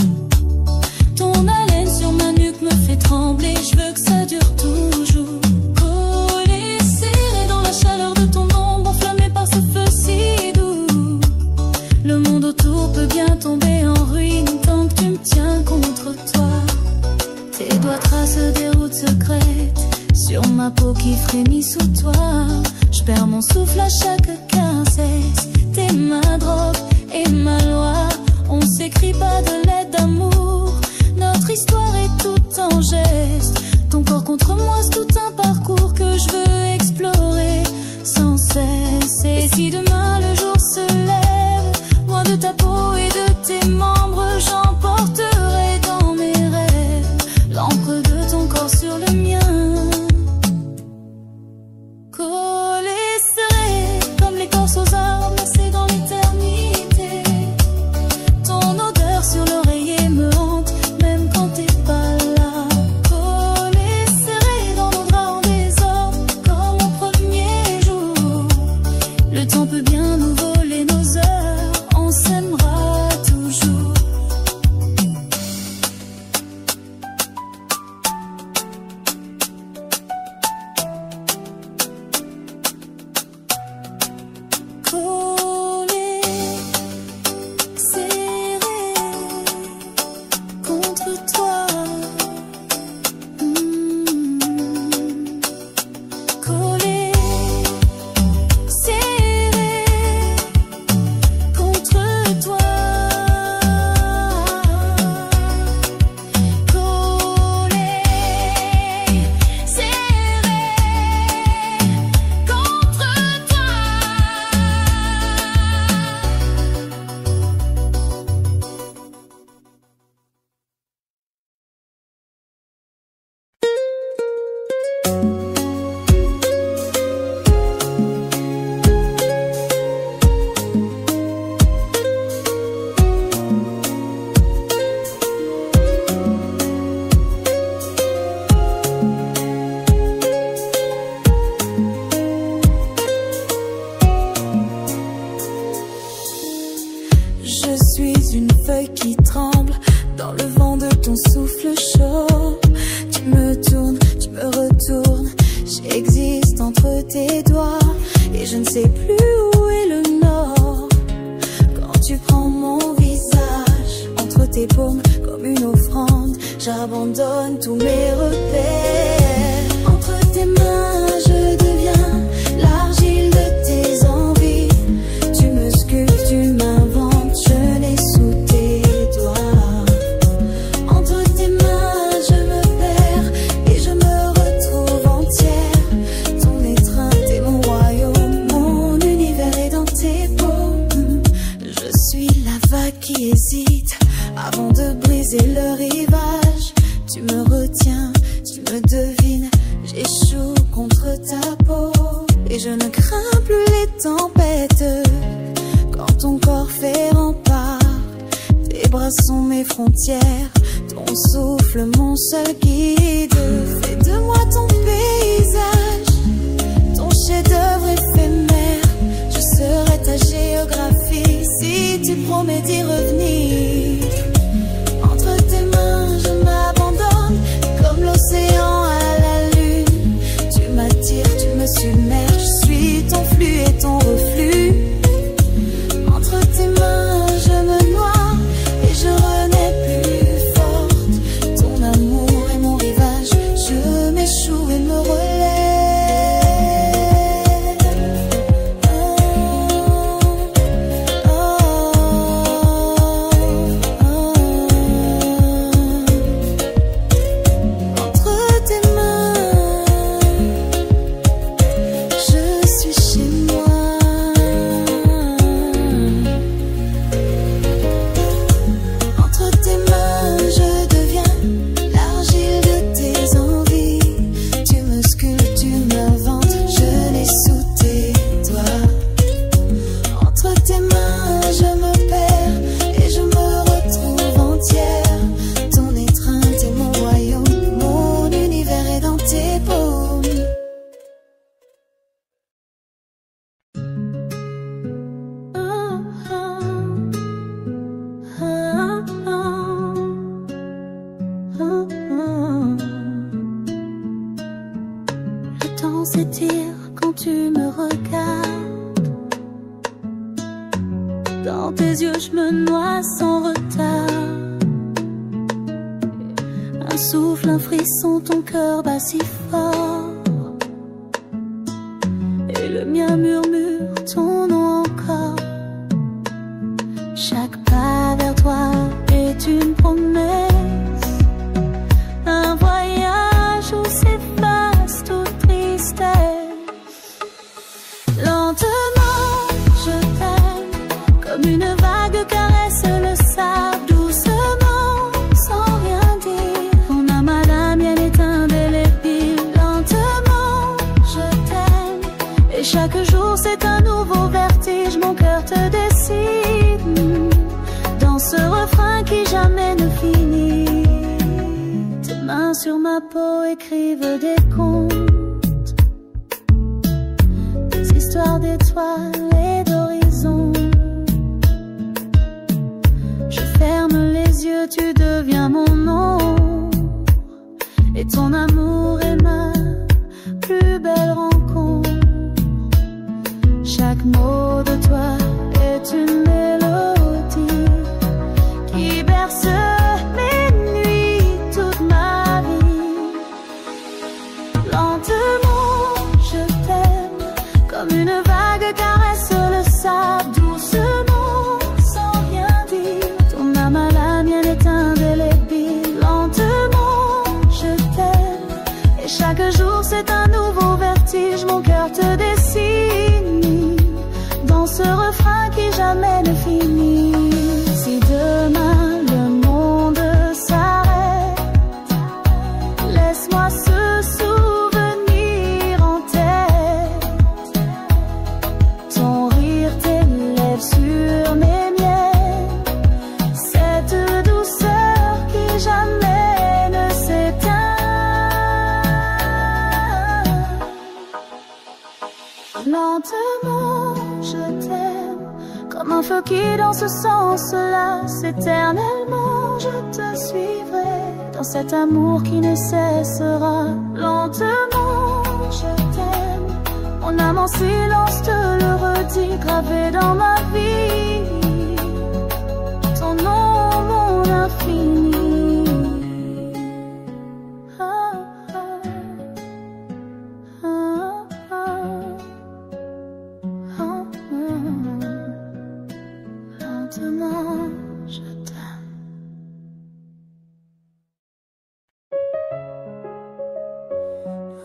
Ton haleine sur ma nuque me fait trembler, je veux que ça dure toujours. Collés, serrés dans la chaleur de ton ombre, enflammé par ce feu si doux. Le monde autour peut bien tomber en ruine tant que tu me tiens contre toi. Tes doigts tracent des routes secrètes sur ma peau qui frémit sous toi. Je perds mon souffle à chaque caresse. T'es ma drogue et ma loi. On s'écrit pas de lettres d'amour. Notre histoire est toute en geste. Ton corps contre moi, c'est tout un parcours que je veux explorer sans cesse. Et si demain le jour se lève, loin de ta peau et de tes membres, j'emporterai dans mes rêves l'encre de ton corps sur le mien. Collés, serrés, comme l'écorce aux arbres, laissés dans l'éternité. Ton odeur sur l'oreiller me hante, même quand t'es pas là. Collés, serrés dans nos draps en désordre, comme au premier jour. Le temps peut bien nous voler nos heures, on s'aimera toujours. Collés, serrés contre toi. Collés, serrés contre toi. Collés, serrés contre toi. Je suis une feuille qui tremble dans le vent de ton souffle chaud. Tu me tournes, tu me retournes, j'existe entre tes doigts et je ne sais plus où est le nord. Quand tu prends mon visage entre tes paumes comme une offrande, j'abandonne tous mes repères. Entre tes mains, je deviens l'argile de tes envies. Tu me sculptes, tu m'inventes, je n'ai sous tes doigts. Entre tes mains, je me perds et je me retrouve entière. Ton étreinte est mon royaume, mon univers est dans tes paumes. Je suis la vague qui hésite avant de briser le rivage. Tu me retiens, tu me devines, j'échoue contre ta peau. Et je ne crains plus les tempêtes quand ton corps fait rempart. Tes bras sont mes frontières, ton souffle mon seul guide. Fais de moi ton paysage, ton chef-d'œuvre éphémère. Je serai ta géographie si tu promets d'y revenir. Entre tes mains, je m'abandonne comme l'océan à la lune. Tu m'attires, tu me submerges, je suis ton flux et ton reflux. Entre tes mains, je moi sans retard. Un souffle, un frisson, ton cœur bat si fort. Et le mien murmure ton nom encore. Chaque pas vers toi est une promesse, un voyage où s'efface toute tristesse. Lentement, je t'aime, comme une vague caresse le sable doucement, sans rien dire. Ton âme à la mienne est indélébile. Lentement, je t'aime, et chaque jour c'est un nouveau vertige. Mon cœur te décide dans ce refrain qui jamais ne finit. Tes mains sur ma peau écrivent des contes, des histoires d'étoiles et d'horizons. Je ferme les yeux, tu deviens mon nom, et ton amour est ma plus belle rencontre. Chaque mot de toi est une mélodie qui berce mes nuits, toute ma vie. Lentement, je t'aime, comme une vague caresse le sable doucement, sans rien dire. Ton âme à la mienne est indélébile. Lentement, je t'aime, et chaque jour c'est un nouveau vertige. Mon cœur te dessine dans ce refrain qui jamais ne finit. Si demain le monde s'arrête, laisse-moi ce souvenir en tête. Ton rire, tes lèvres sur mes miennes, cette douceur qui jamais ne s'éteint. Lentement, je t'aime, comme un feu qui dans ce sens-là. Éternellement, je te suivrai dans cet amour qui ne cessera. Lentement, je t'aime, mon âme en silence te le redit, gravé dans ma vie, ton nom, mon infini. Ah, ah, ah, ah, ah, ah. Lentement, je t'aime.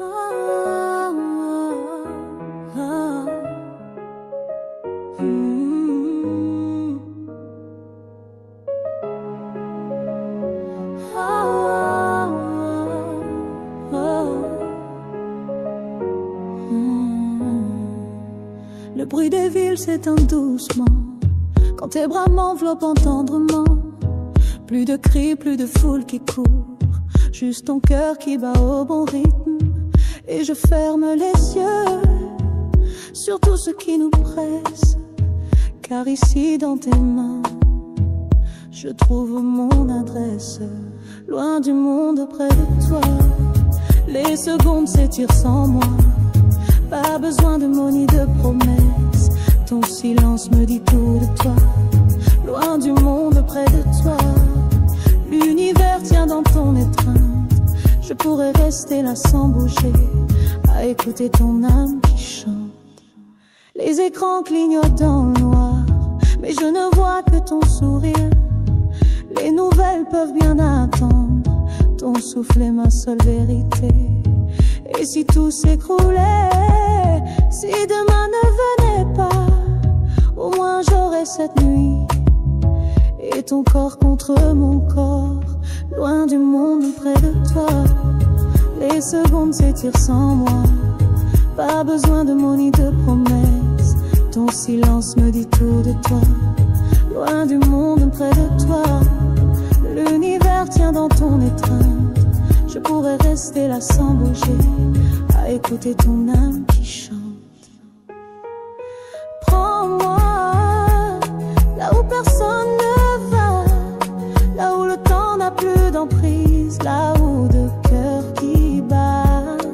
Ah, ah, ah. Ah, ah, ah. Le bruit des villes s'éteint doucement quand tes bras m'enveloppent tendrement. Plus de cris, plus de foule qui court, juste ton cœur qui bat au bon rythme. Et je ferme les yeux sur tout ce qui nous presse, car ici dans tes mains je trouve mon adresse. Loin du monde, près de toi, les secondes s'étirent sans moi. Pas besoin de mots ni de promesses, ton silence me dit tout de toi. Loin du monde, près de toi, l'univers tient dans ton étreinte. Je pourrais rester là sans bouger, à écouter ton âme qui chante. Les écrans clignotent dans le noir, mais je ne vois que ton sourire. Les nouvelles peuvent bien attendre, ton souffle est ma seule vérité. Et si tout s'écroulait, si demain ne venait pas, au moins j'aurais cette nuit et ton corps contre mon corps. Loin du monde, près de toi, les secondes s'étirent sans moi. Pas besoin de mots ni de promesses, ton silence me dit tout de toi. Loin du monde, près de toi, l'univers tient dans ton étreinte. Je pourrais rester là sans bouger, à écouter ton âme qui chante. Prends-moi là où personne ne va, là où le temps n'a plus d'emprise, là où deux cœurs qui battent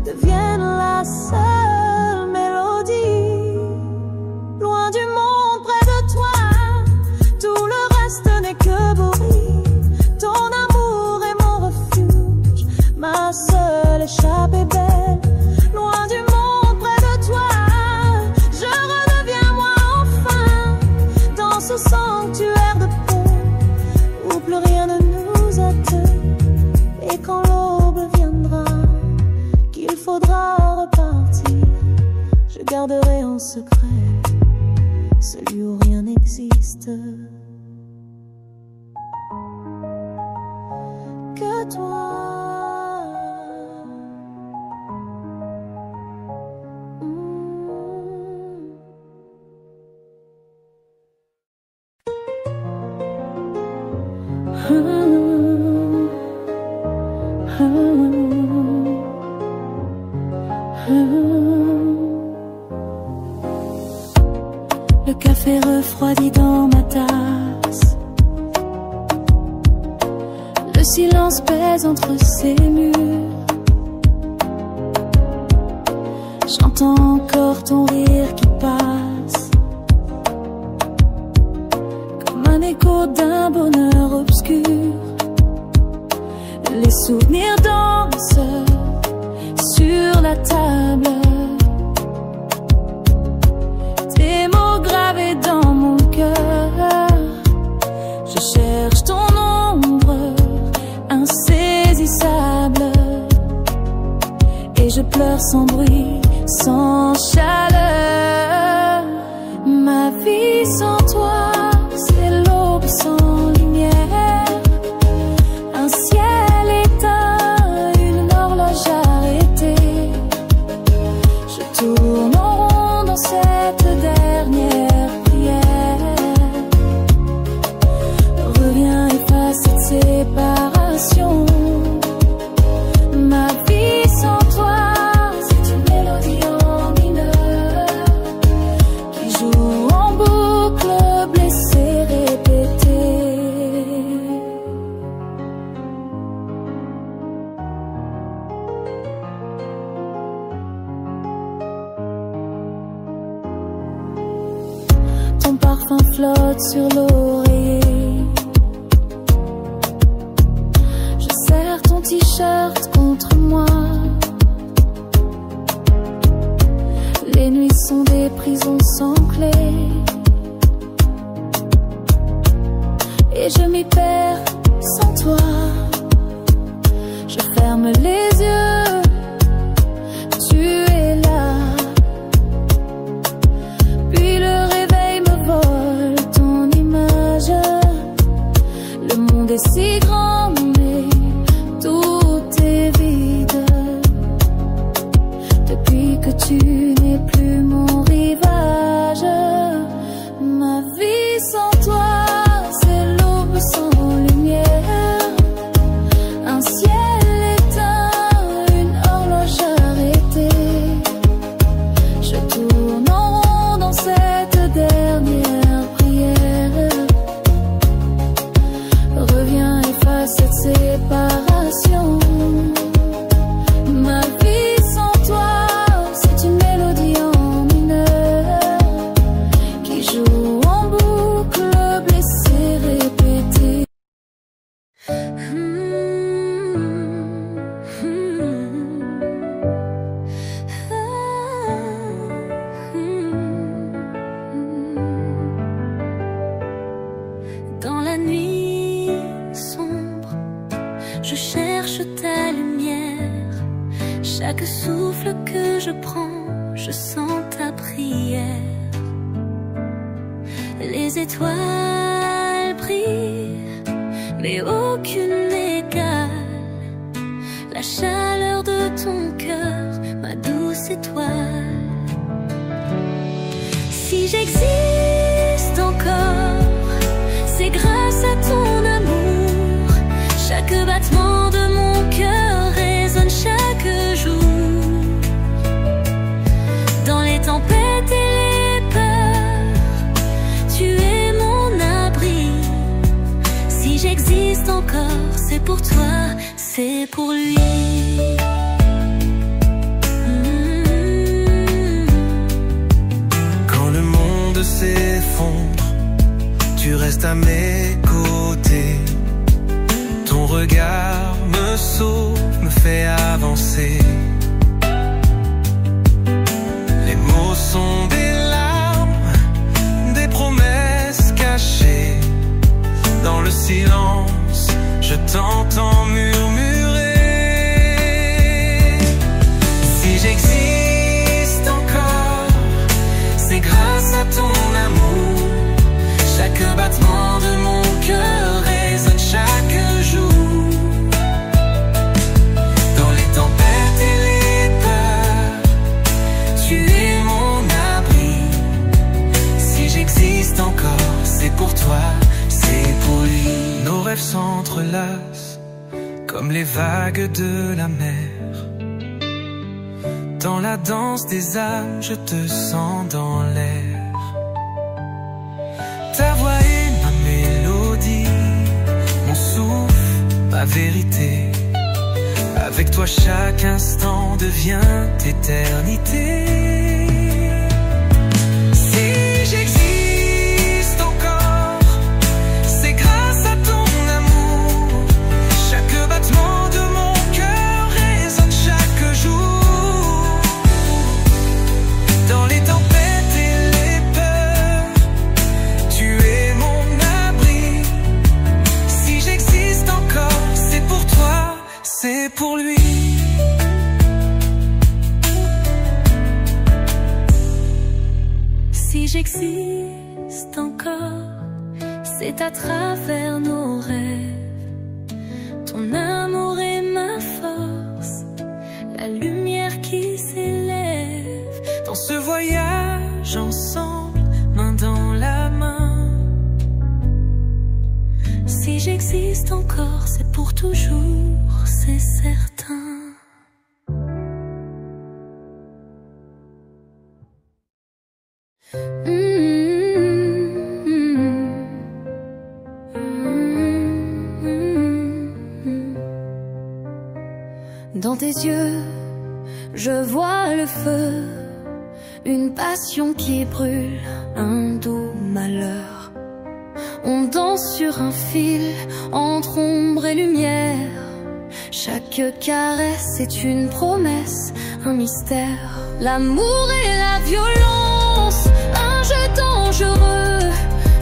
deviennent la seule mélodie. Loin du monde, près de toi, tout le grand secret, celui où rien n'existe que toi. Le café refroidi dans ma tasse, le silence pèse entre ces murs. J'entends encore ton rire qui passe, comme un écho d'un bonheur obscur. Les souvenirs dansent sur la table, tes mots gravés dans mon cœur. Je cherche ton ombre insaisissable, et je pleure sans bruit, sans chaleur. Ma vie sans toi, c'est l'aube sans lumière, un ciel éteint, une horloge arrêtée. Je tourne en rond dans cette dernière prière. Reviens, efface cette séparation. Ma vie sans toi, c'est une mélodie en mineur qui joue en boucle, blessée, répétée. Ton parfum flotte sur l'oreiller. Je serre ton t-shirt contre moi. Les nuits sont des prisons sans clé, et je m'y perds sans toi. Je ferme les yeux, tu es là. Puis le réveil me vole ton image. Le monde est si grand, mais tout est vide. Depuis que tu n'es plus mon rivage. Ma vie sans toi, c'est l'aube sans lumière, un ciel éteint, une horloge arrêtée. Je tourne en rond dans cette dernière prière. Reviens, efface cette séparation. Ma vie sans toi, c'est une mélodie en mineur qui joue en boucle, blessée, répétée. Dans la nuit sombre, je cherche ta lumière. Chaque souffle que je prends, je sens ta prière. Les étoiles brillent, mais aucune n'égale la chaleur de ton cœur, ma douce étoile. Si j'existe encore, c'est grâce à ton amour. Chaque battement de mon cœur résonne chaque jour. Dans les tempêtes et les peurs, tu es mon abri. Si j'existe encore, c'est pour toi, c'est pour lui. Quand le monde s'effondre, tu restes à mes côtés. Ton regard me sauve, me fait avancer. Les mots sont des larmes, des promesses cachées. Dans le silence, je t'entends murmurer. Si j'existe encore, rêves s'entrelacent comme les vagues de la mer. Dans la danse des âmes, je te sens dans l'air. Ta voix est ma mélodie, mon souffle, ma vérité. Avec toi chaque instant devient éternité. Si j'existe encore, c'est grâce à ton amour. Chaque battement de mon cœur résonne chaque jour. Dans les tempêtes et les peurs, tu es mon abri. Si j'existe encore, c'est pour toi, c'est pour lui. Si j'existe encore, c'est à travers nos rêves. Ton amour est ma force, la lumière qui s'élève. Dans ce voyage ensemble, main dans la main. Si j'existe encore, c'est pour toujours, c'est certain. Dans tes yeux, je vois le feu, une passion qui brûle, un doux malheur. On danse sur un fil, entre ombre et lumière. Chaque caresse est une promesse, un mystère. L'amour et la violence, un jeu dangereux.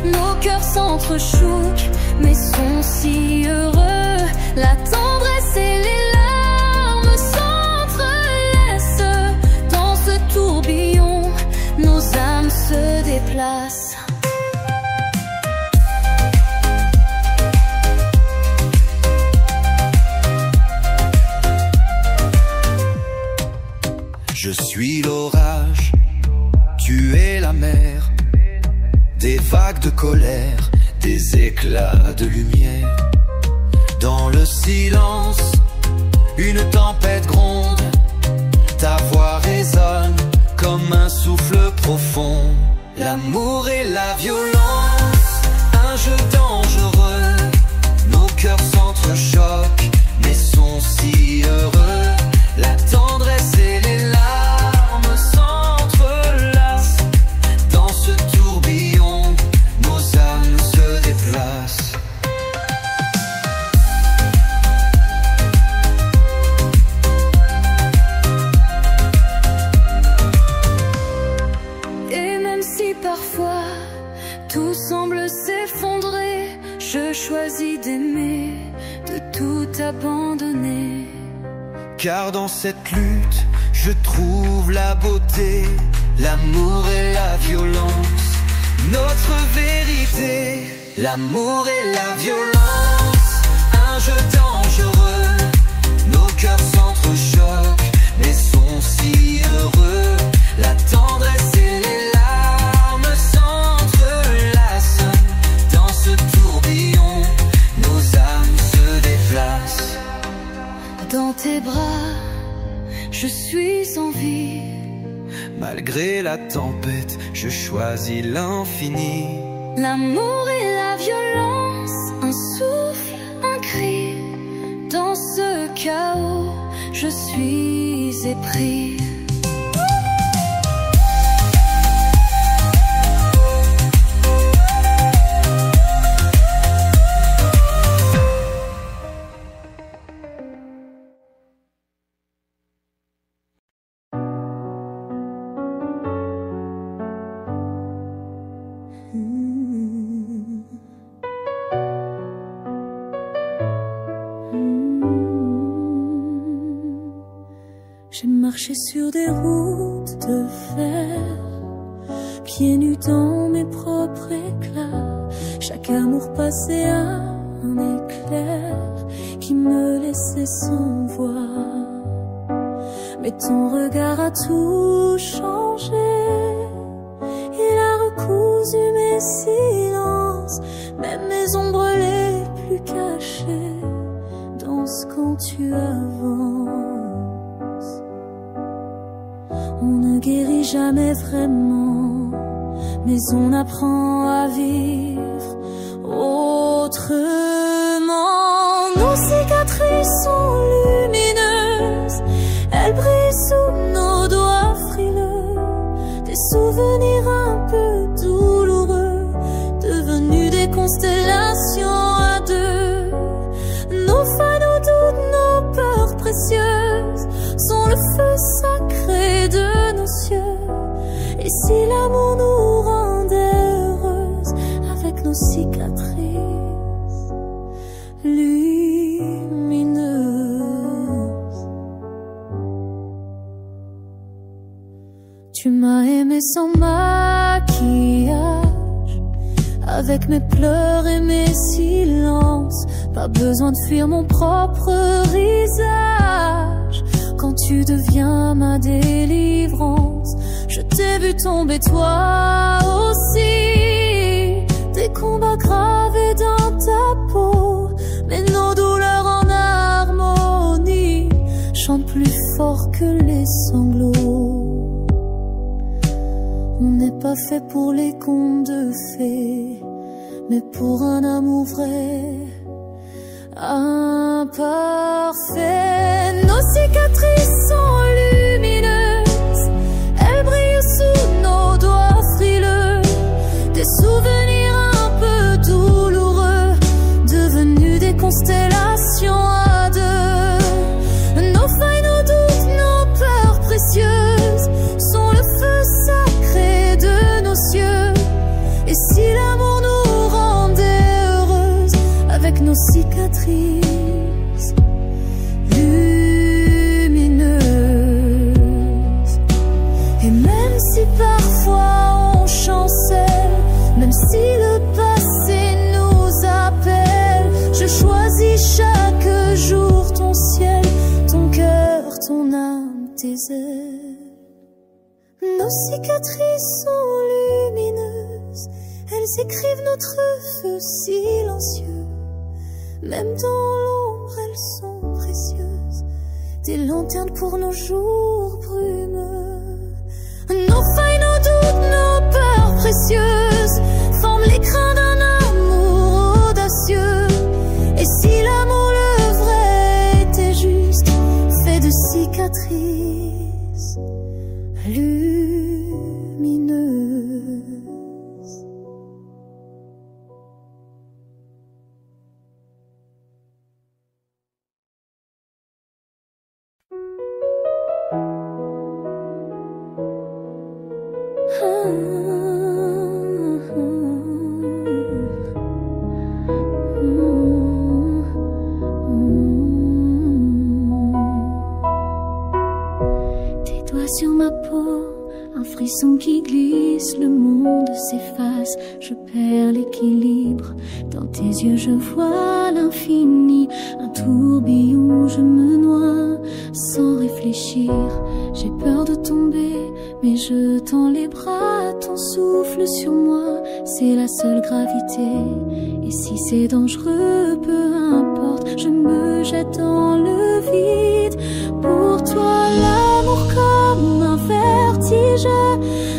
Nos cœurs s'entrechoquent, mais sont si heureux. La tendresse et les larmes s'entrelacent. Dans ce tourbillon, nos âmes se déplacent. Je suis l'orage, tu es la mer, des vagues de colère, des éclats de lumière. Dans le silence, une tempête gronde, ta voix résonne comme un souffle profond. L'amour et la violence, un jeu dangereux, nos cœurs s'entrechoquent, mais sont si heureux. La tendresse et les larmes s'entrelacent. Dans ce tourbillon, nos âmes se déplacent. Et même si parfois tout semble s'effondrer, je choisis d'aimer, de tout abandonner. Car dans cette lutte, je trouve la beauté, l'amour et la violence, notre vérité. L'amour et la violence, un jeu dangereux, nos cœurs s'entrechoquent, mais sont si heureux. La tendresse et les larmes s'entrelacent. Dans ce tourbillon, nos âmes se déplacent. Dans tes bras, je suis en vie. Malgré la tempête, je choisis l'infini. L'amour et la violence, un souffle, un cri. Dans ce chaos, je suis épris. J'ai marché sur des routes de fer, pieds nus dans mes propres éclats. Chaque amour passait à un éclair qui me laissait sans voix. Mais ton regard a tout changé. Il a recousu mes silences, même mes ombres les plus caché, danse quand tu avances. On ne guérit jamais vraiment, mais on apprend à vivre autrement. Nos cicatrices sont lumineuses, elles brillent sous nos doigts frileux. Des souvenirs un peu douloureux, devenus des constellations à deux. Nos failles, nos doutes, nos peurs précieuses sont le feu sacré de nos cieux. Et si l'amour nous rendait heureuses avec nos cicatrices lumineuses. Tu m'as aimé sans maquillage, avec mes pleurs et mes silences. Pas besoin de fuir mon propre visage. Quand tu deviens ma délivrance, je t'ai vu tomber toi aussi. Des combats gravés dans ta peau, mais nos douleurs en harmonie chantent plus fort que les sanglots. On n'est pas fait pour les contes de fées, mais pour un amour vrai, imparfait. Nos cicatrices sont lumineuses, elles brillent sous nos doigts frileux. Des souvenirs un peu douloureux, devenus des constellations à deux. Nos failles, nos doutes, nos peurs précieuses sont le feu sacré de nos cieux. Et si l'amour nous rendait heureuses avec nos cicatrices lumineuses. Et même si parfois on chancelle, même si le passé nous appelle, je choisis chaque jour ton ciel, ton cœur, ton âme, tes ailes. Nos cicatrices sont lumineuses, elles écrivent notre feu silencieux. Même dans l'ombre, elles sont précieuses, des lanternes pour nos jours brumeux. Nos failles, nos doutes, nos peurs précieuses forment l'écrin d'un amour audacieux. Et si l'amour le vrai était juste, fait de cicatrices lumineuses. Tes doigts sur ma peau, un frisson qui glisse, le monde s'efface, je perds l'équilibre. Dans tes yeux je vois l'infini, un tourbillon, je me noie sans réfléchir. J'ai peur de tomber, mais je tends les bras, ton souffle sur moi, c'est la seule gravité. Et si c'est dangereux, peu importe, je me jette dans le vide. Pour toi l'amour comme un vertige,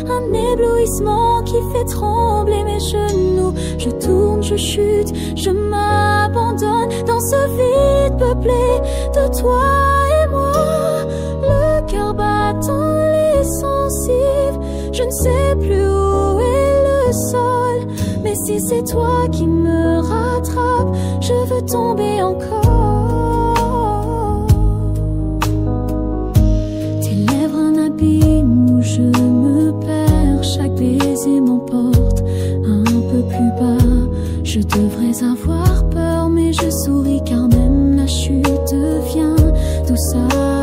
un éblouissement qui fait trembler mes genoux. Je tourne, je chute, je m'abandonne dans ce vide peuplé de toi et moi. Le cœur battant, les sensibles, je ne sais plus où est le sol. Mais si c'est toi qui me rattrape, je veux tomber encore. Tes lèvres un abîme où je me perds, chaque baiser m'emporte un peu plus bas. Je devrais avoir peur, mais je souris car même la chute devient douce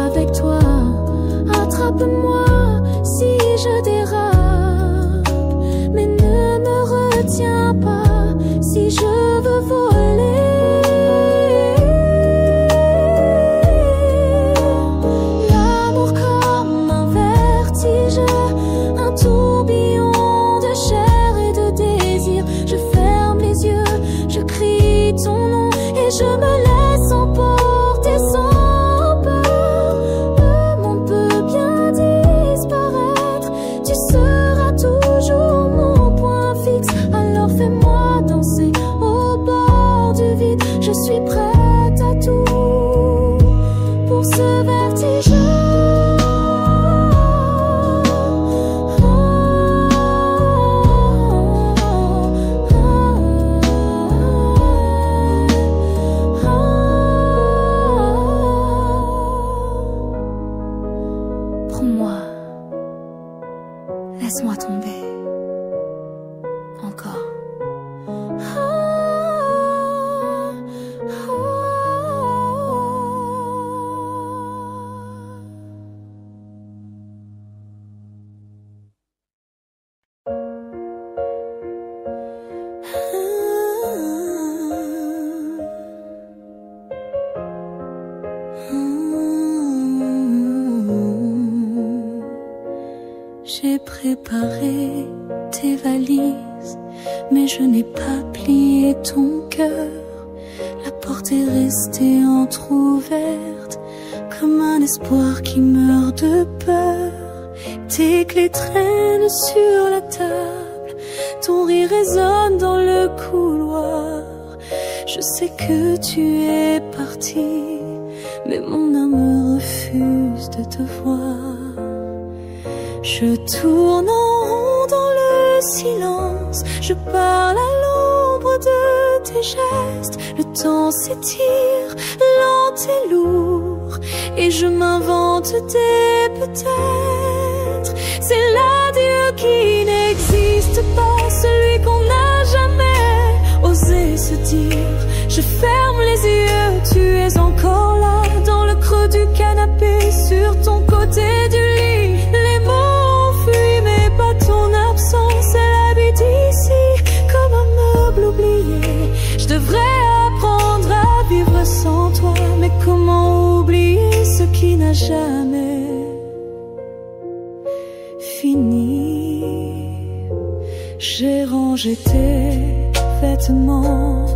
avec toi. Attrape-moi si je dérape, mais ne me retiens pas si je veux voler. L'amour comme un vertige, un tourbillon de chair et de désir. Je ferme les yeux, je crie ton nom je me laisse emporter sans peur. Le monde peut bien disparaître, tu seras toujours mon point fixe. Alors fais-moi danser au bord du vide. Je suis prête à tout pour ce vertige. Prends-moi, laisse-moi tomber. Encore. J'ai préparé tes valises, mais je n'ai pas plié ton cœur. La porte est restée entrouverte, comme un espoir qui meurt de peur. Tes clés traînent sur la table, ton rire résonne dans le couloir. Je sais que tu es parti, mais mon âme refuse de te voir. Je tourne en rond dans le silence, je parle à l'ombre de tes gestes. Le temps s'étire, lent et lourd, et je m'invente des peut-être. C'est l'adieu qui n'existe pas, celui qu'on n'a jamais osé se dire. Je ferme les yeux, tu es encore là, dans le creux du canapé, sur ton côté du lit. Les mots ont fui, mais pas ton absence. Elle habite ici, comme un meuble oublié. Je devrais apprendre à vivre sans toi, mais comment oublier ce qui n'a jamais fini? J'ai rangé tes vêtements,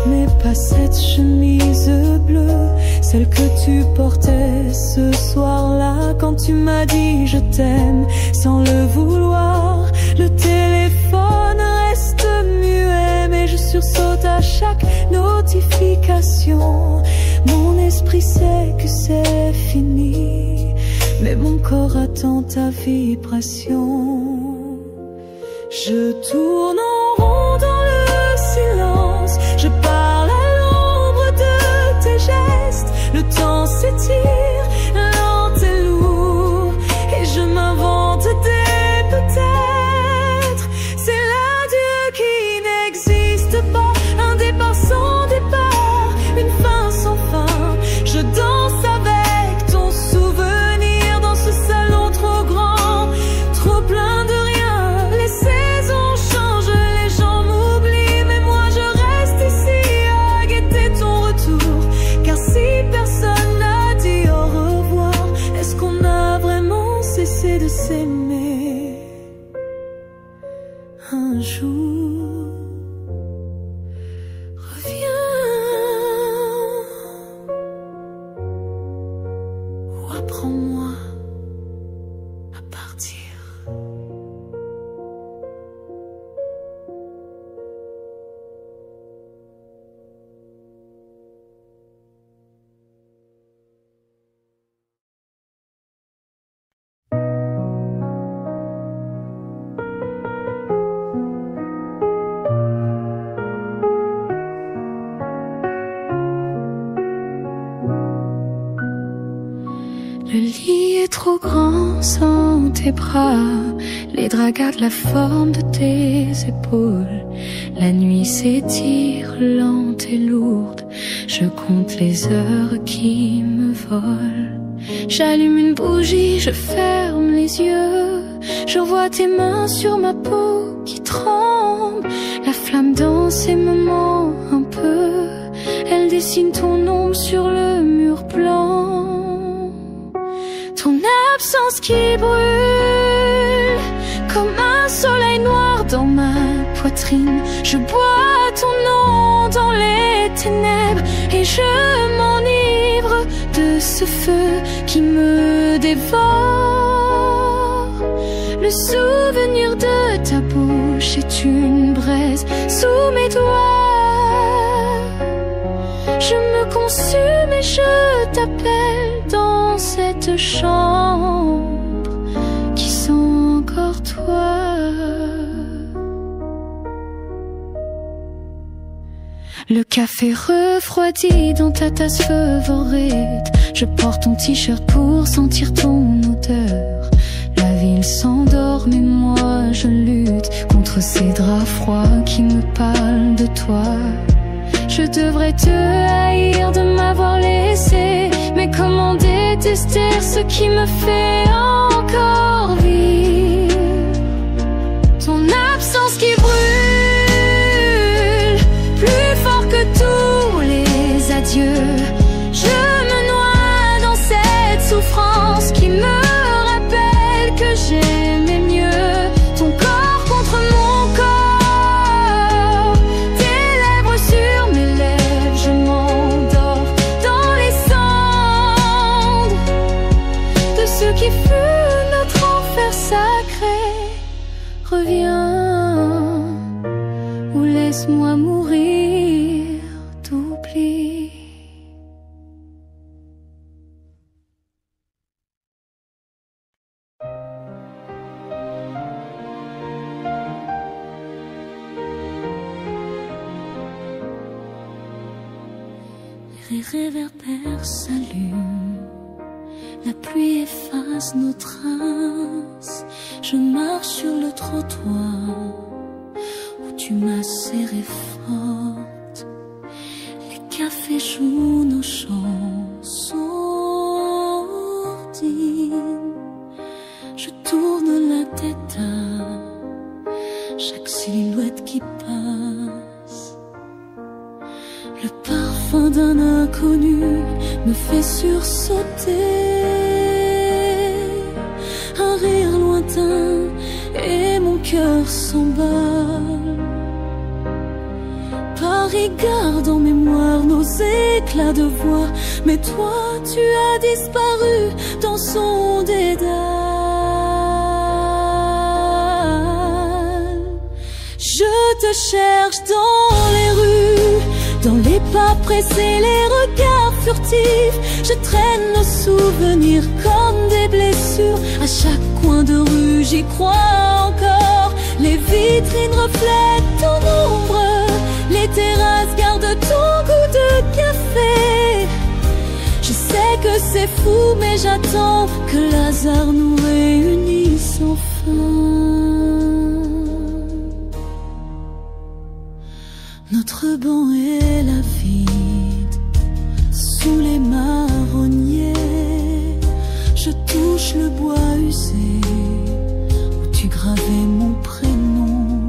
mais pas cette chemise bleue, celle que tu portais ce soir-là, quand tu m'as dit je t'aime sans le vouloir. Le téléphone reste muet, mais je sursaute à chaque notification. Mon esprit sait que c'est fini, mais mon corps attend ta vibration. Je tourne en rond dans le silence, je parle à l'ombre de tes gestes. Le temps s'étire, lent et lourd, et je m'invente des peut-être. C'est l'adieu qui n'existe pas, un départ sans départ, une fin sans fin. Je danse avec ton souvenir dans ce salon trop grand, trop plein de rien. Les saisons changent, les gens m'oublient, mais moi je reste ici à guetter ton retour. Car si personne n'a dit au revoir, est-ce qu'on a vraiment cessé de s'aimer un jour? Reviens ou apprends-moi à partir. Le lit est trop grand sans tes bras, les draps gardent la forme de tes épaules. La nuit s'étire lente et lourde, je compte les heures qui me volent. J'allume une bougie, je ferme les yeux, je vois tes mains sur ma peau qui tremble. La flamme danse et me ment un peu, elle dessine ton ombre sur le mur blanc. Ton absence qui brûle comme un soleil noir dans ma poitrine. Je bois ton nom dans les ténèbres, je m'enivre de ce feu qui me dévore. Le souvenir de ta bouche est une braise sous mes doigts. Je me consume et je t'appelle dans cette chambre qui sent encore toi. Le café refroidi dans ta tasse favorite. Je porte ton t-shirt pour sentir ton odeur. La ville s'endort mais moi je lutte contre ces draps froids qui me parlent de toi. Je devrais te haïr de m'avoir laissé, mais comment détester ce qui me fait encore vivre? Ton absence qui brûle plus fort que tous les adieux. Je me noie dans cette souffrance qui me rappelle que j'aimais mieux ton corps contre mon corps. Tes lèvres sur mes lèvres, je m'endors dans les cendres de ce qui fut notre enfer sacré. Reviens ou laisse-moi mourir d'oubli. Les réverbères s'allument, la pluie efface nos traces. Je marche sur le trottoir où tu m'as serré forte. Les cafés jouent nos chansons sourdines. Je tourne la tête à chaque silhouette qui passe. Le parfum d'un inconnu me fait sursauter. Un rire lointain et mon cœur s'emballe. Paris garde en mémoire nos éclats de voix, mais toi tu as disparu dans son dédale. Je te cherche dans les rues, dans les pas pressés, les regards furtifs. Je traîne nos souvenirs comme des blessures. À chaque coin de rue, j'y crois encore. Les vitrines reflètent ton ombre. Les terrasses gardent ton goût de café. Je sais que c'est fou, mais j'attends que le hasard nous réunisse enfin. Notre banc est la vide sous les marronniers. Je touche le bois usé où tu gravais mon prénom.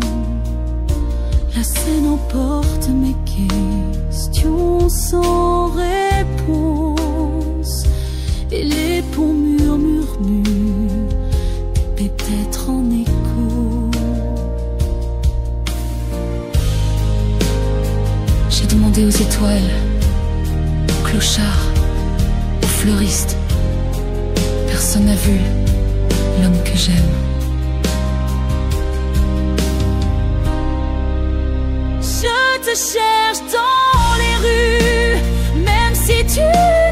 La scène emporte mes questions sans réponse, et les ponts murmurent, mais peut-être en écho. J'ai demandé aux étoiles, aux clochards, aux fleuristes. Personne n'a vu l'homme que j'aime. Je te cherche dans les rues, même si tu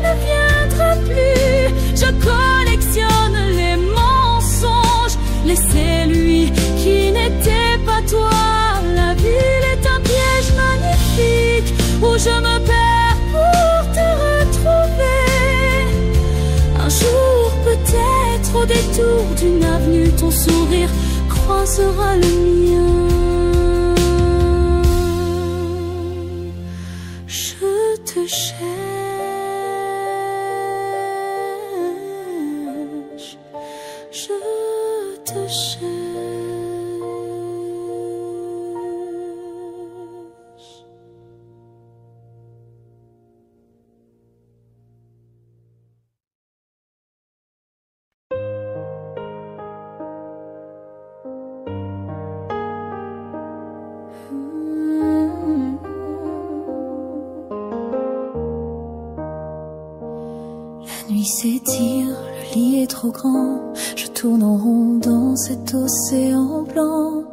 ne viendras plus. Je collectionne les mensonges, laissez lui qui n'était pas toi. La ville est un piège magnifique où je me perds pour te retrouver. Un jour peut-être au détour d'une avenue, ton sourire croisera le mien. Je te cherche, je te cherche. nuit s'étire, le lit est trop grand. Je tourne en rond dans cet océan blanc.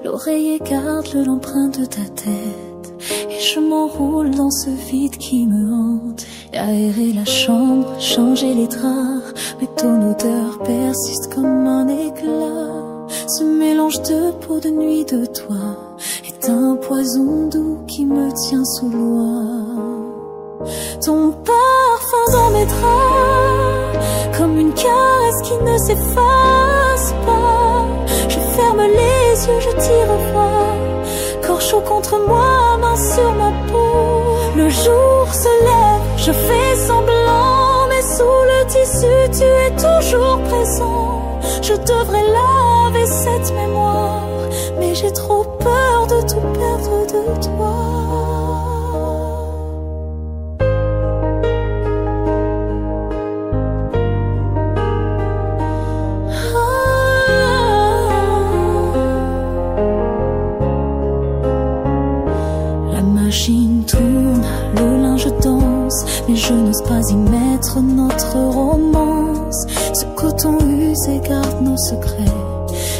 L'oreiller garde l'empreinte de ta tête et je m'enroule dans ce vide qui me hante. Aérer la chambre, changer les draps, mais ton odeur persiste comme un éclat. Ce mélange de peau de nuit de toi est un poison doux qui me tient sous loi. Ton parfum dans mes draps, comme une caresse qui ne s'efface pas. Je ferme les yeux, je t'y revois, corps chaud contre moi, main sur ma peau. Le jour se lève, je fais semblant, mais sous le tissu tu es toujours présent. Je devrais laver cette mémoire, mais j'ai trop peur de tout perdre de toi. La machine tourne, le linge danse, mais je n'ose pas y mettre notre romance. Ce coton usé garde nos secrets,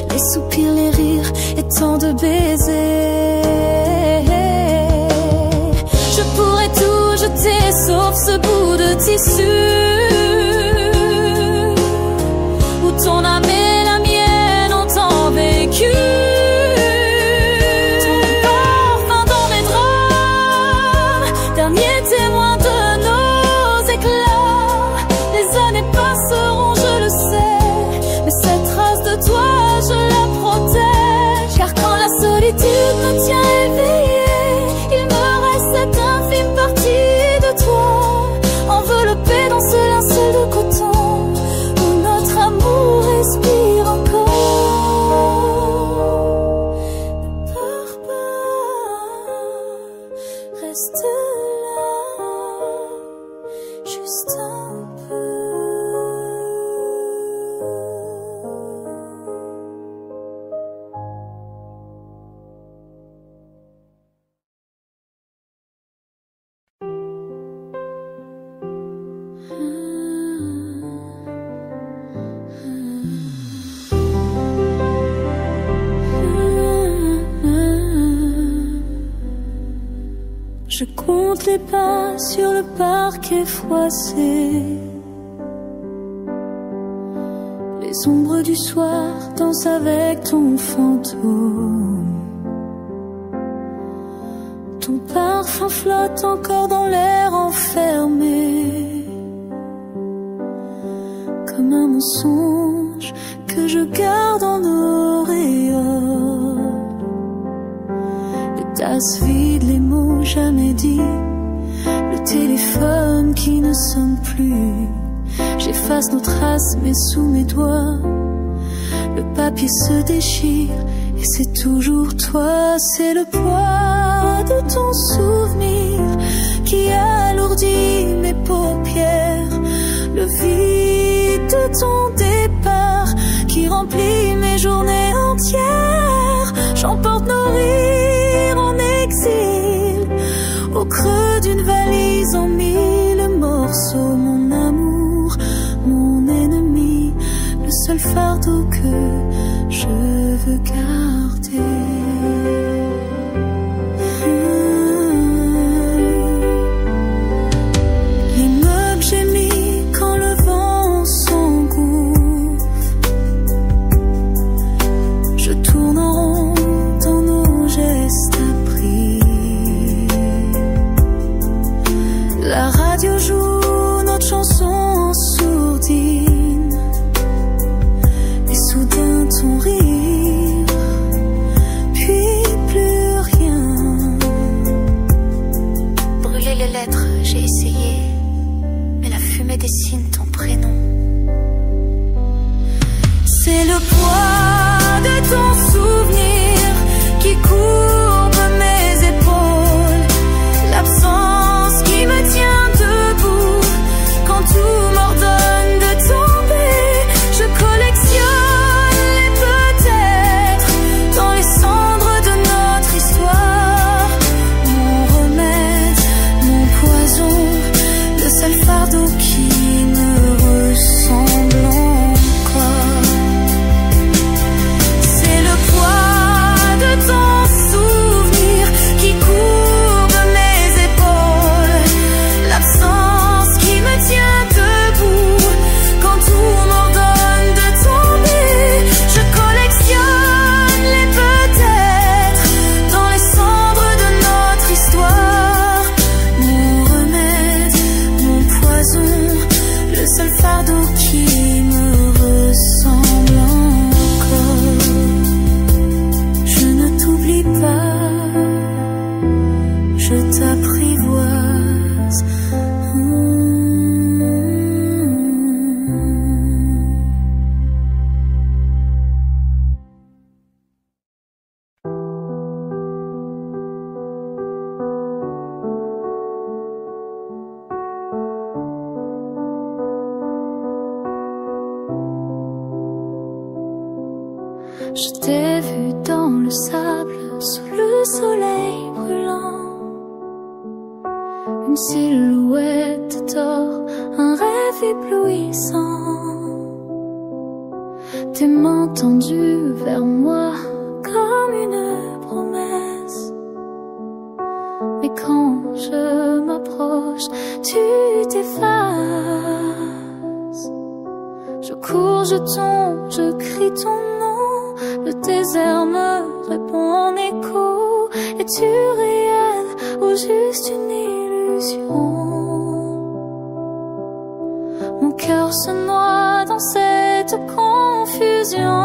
les soupirs, les rires et tant de baisers. Je pourrais tout jeter sauf ce bout de tissu où ton âme et la mienne ont tant vécu. Tu me tiens éveillée, il me reste cette infime partie de toi, enveloppée dans ce linceul de coton, où notre amour respire encore. Ne pars pas, reste là, juste un peu. Je compte les pas sur le parquet froissé. Les ombres du soir dansent avec ton fantôme. Ton parfum flotte encore dans l'air enfermé, comme un mensonge que je garde en auréole. Les tasses vides, les mots jamais dits, le téléphone qui ne sonne plus. J'efface nos traces mais sous mes doigts le papier se déchire et c'est toujours toi. C'est le poids de ton souvenir qui alourdit mes paupières, le vide de ton départ qui remplit mes journées entières. J'emporte nos rires en exil au creux d'une valise en mille morceaux. Mon amour, mon ennemi, le seul fardeau que je veux garder. Les meubles gémis quand le vent s'engouffre. Je tourne en rond dans nos gestes appris. La radio joue notre chanson en sourdine. Et soudain ton rire, puis plus rien. Brûler les lettres, j'ai essayé, mais la fumée dessine ton prénom. C'est le poids de ton souvenir qui courbe mes épaules, l'absence qui me tient debout quand tout m'ordonne de tomber. Je collectionne les peut-être dans les cendres de notre histoire. Mon remède, mon poison, le seul fardeau qui me Je t'ai vu dans le sable, sous le soleil brûlant. Une silhouette d'or, un rêve éblouissant. Tes mains tendues vers moi comme une promesse. Mais quand je m'approche, tu t'effaces. Je cours, je tombe, je crie ton nom. Le désert me répond en écho. Es-tu réel ou juste une illusion? Mon cœur se noie dans cette confusion.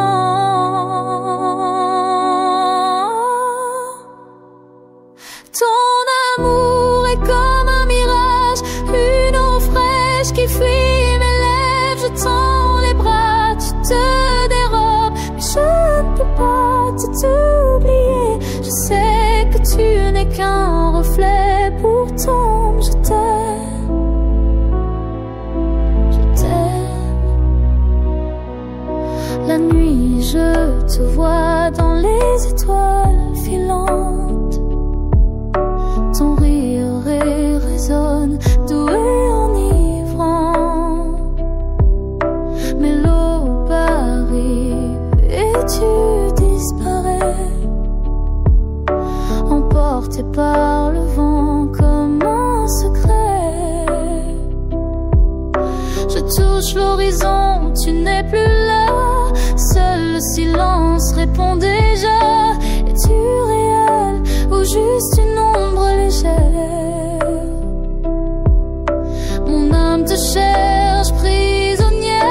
Ton amour est comme un mirage, une eau fraîche qui fuit mes lèvres. Je tends les bras, tu te dérobes, mais je ne peux pas t'oublier. Je sais que tu n'es qu'un reflet, pourtant je t'aime. Je t'aime. La nuit je te vois dans les étoiles filantes. Ton rire résonne, doux et enivrant. Mais l'aube arrive et tu disparais, emporté par le vent comme un secret. Je touche l'horizon, tu n'es plus là. Seul le silence répond déjà. Es-tu réel ou juste une ombre légère? Mon âme te cherche prisonnière.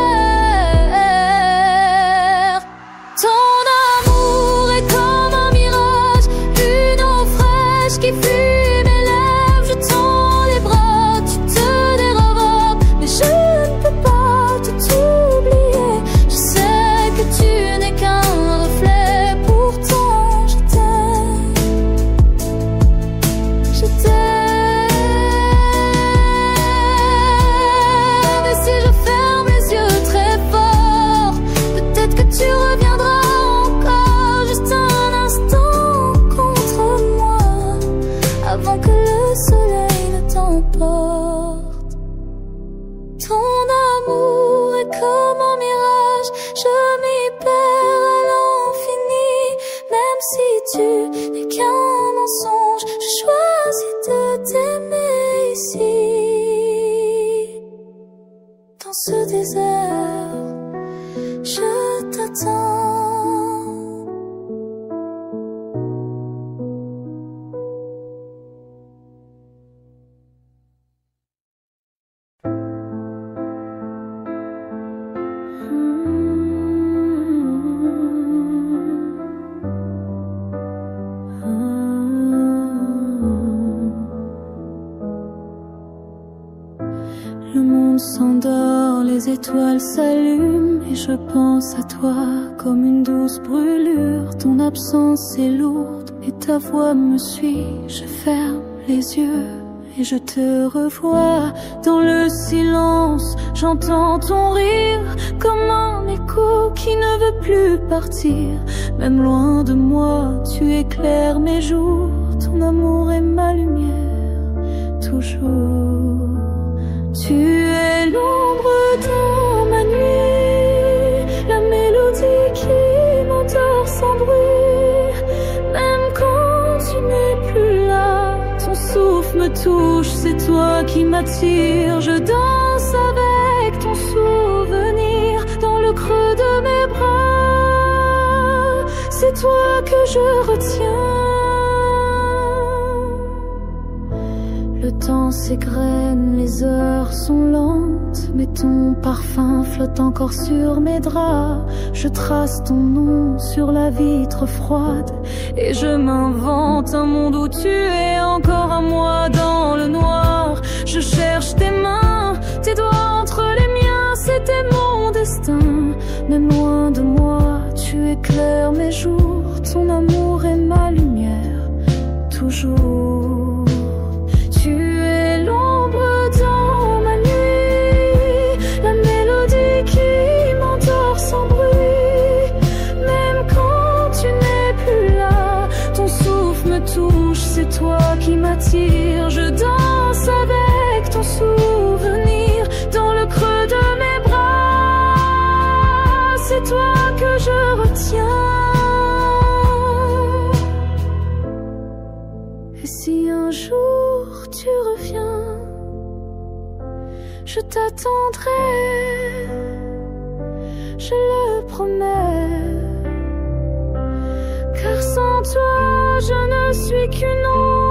Ton amour est comme un mirage, une eau fraîche qui fuit mes lèvres. Je tends les bras, tu te dérobes, mais je ne peux pas t'oublier. Je sais que tu n'es qu'un reflet, pourtant je t'aime. Je t'aime. Et si je ferme les yeux très fort, peut-être que tu reviendras encore, juste un instant contre moi, avant que le soleil ne t'emporte. Ton amour est comme un mirage, je m'y perds à l'infini. Même si tu n'es qu'un mensonge, je choisis de t'aimer ici. Dans ce désert, je t'attends. Le monde s'endort, les étoiles s'allument et je pense à toi comme une douce brûlure. Ton absence est lourde et ta voix me suit. Je ferme les yeux et je te revois dans le silence. J'entends ton rire comme un écho qui ne veut plus partir. Même loin de moi, tu éclaires mes jours. Ton amour est ma lumière, toujours. Tu es l'ombre dans ma nuit, la mélodie qui m'endort sans bruit. Même quand tu n'es plus là, ton souffle me touche, c'est toi qui m'attire. Je danse avec ton souvenir dans le creux de mes bras. C'est toi que je retiens. Le temps s'égrène, les heures sont lentes, mais ton parfum flotte encore sur mes draps. Je trace ton nom sur la vitre froide et je m'invente un monde où tu es encore à moi dans le noir. Je cherche tes mains, tes doigts entre les miens, c'était mon destin. Même loin de moi, tu éclaires mes jours. Ton amour est ma lumière, toujours. Tu es l'ombre dans ma nuit, la mélodie qui m'endort sans bruit. Même quand c'est toi qui m'attire. Je danse avec ton souvenir dans le creux de mes bras. C'est toi que je retiens. Et si un jour tu reviens, je t'attendrai, je le promets. Car sans toi, je ne suis qu'une ombre.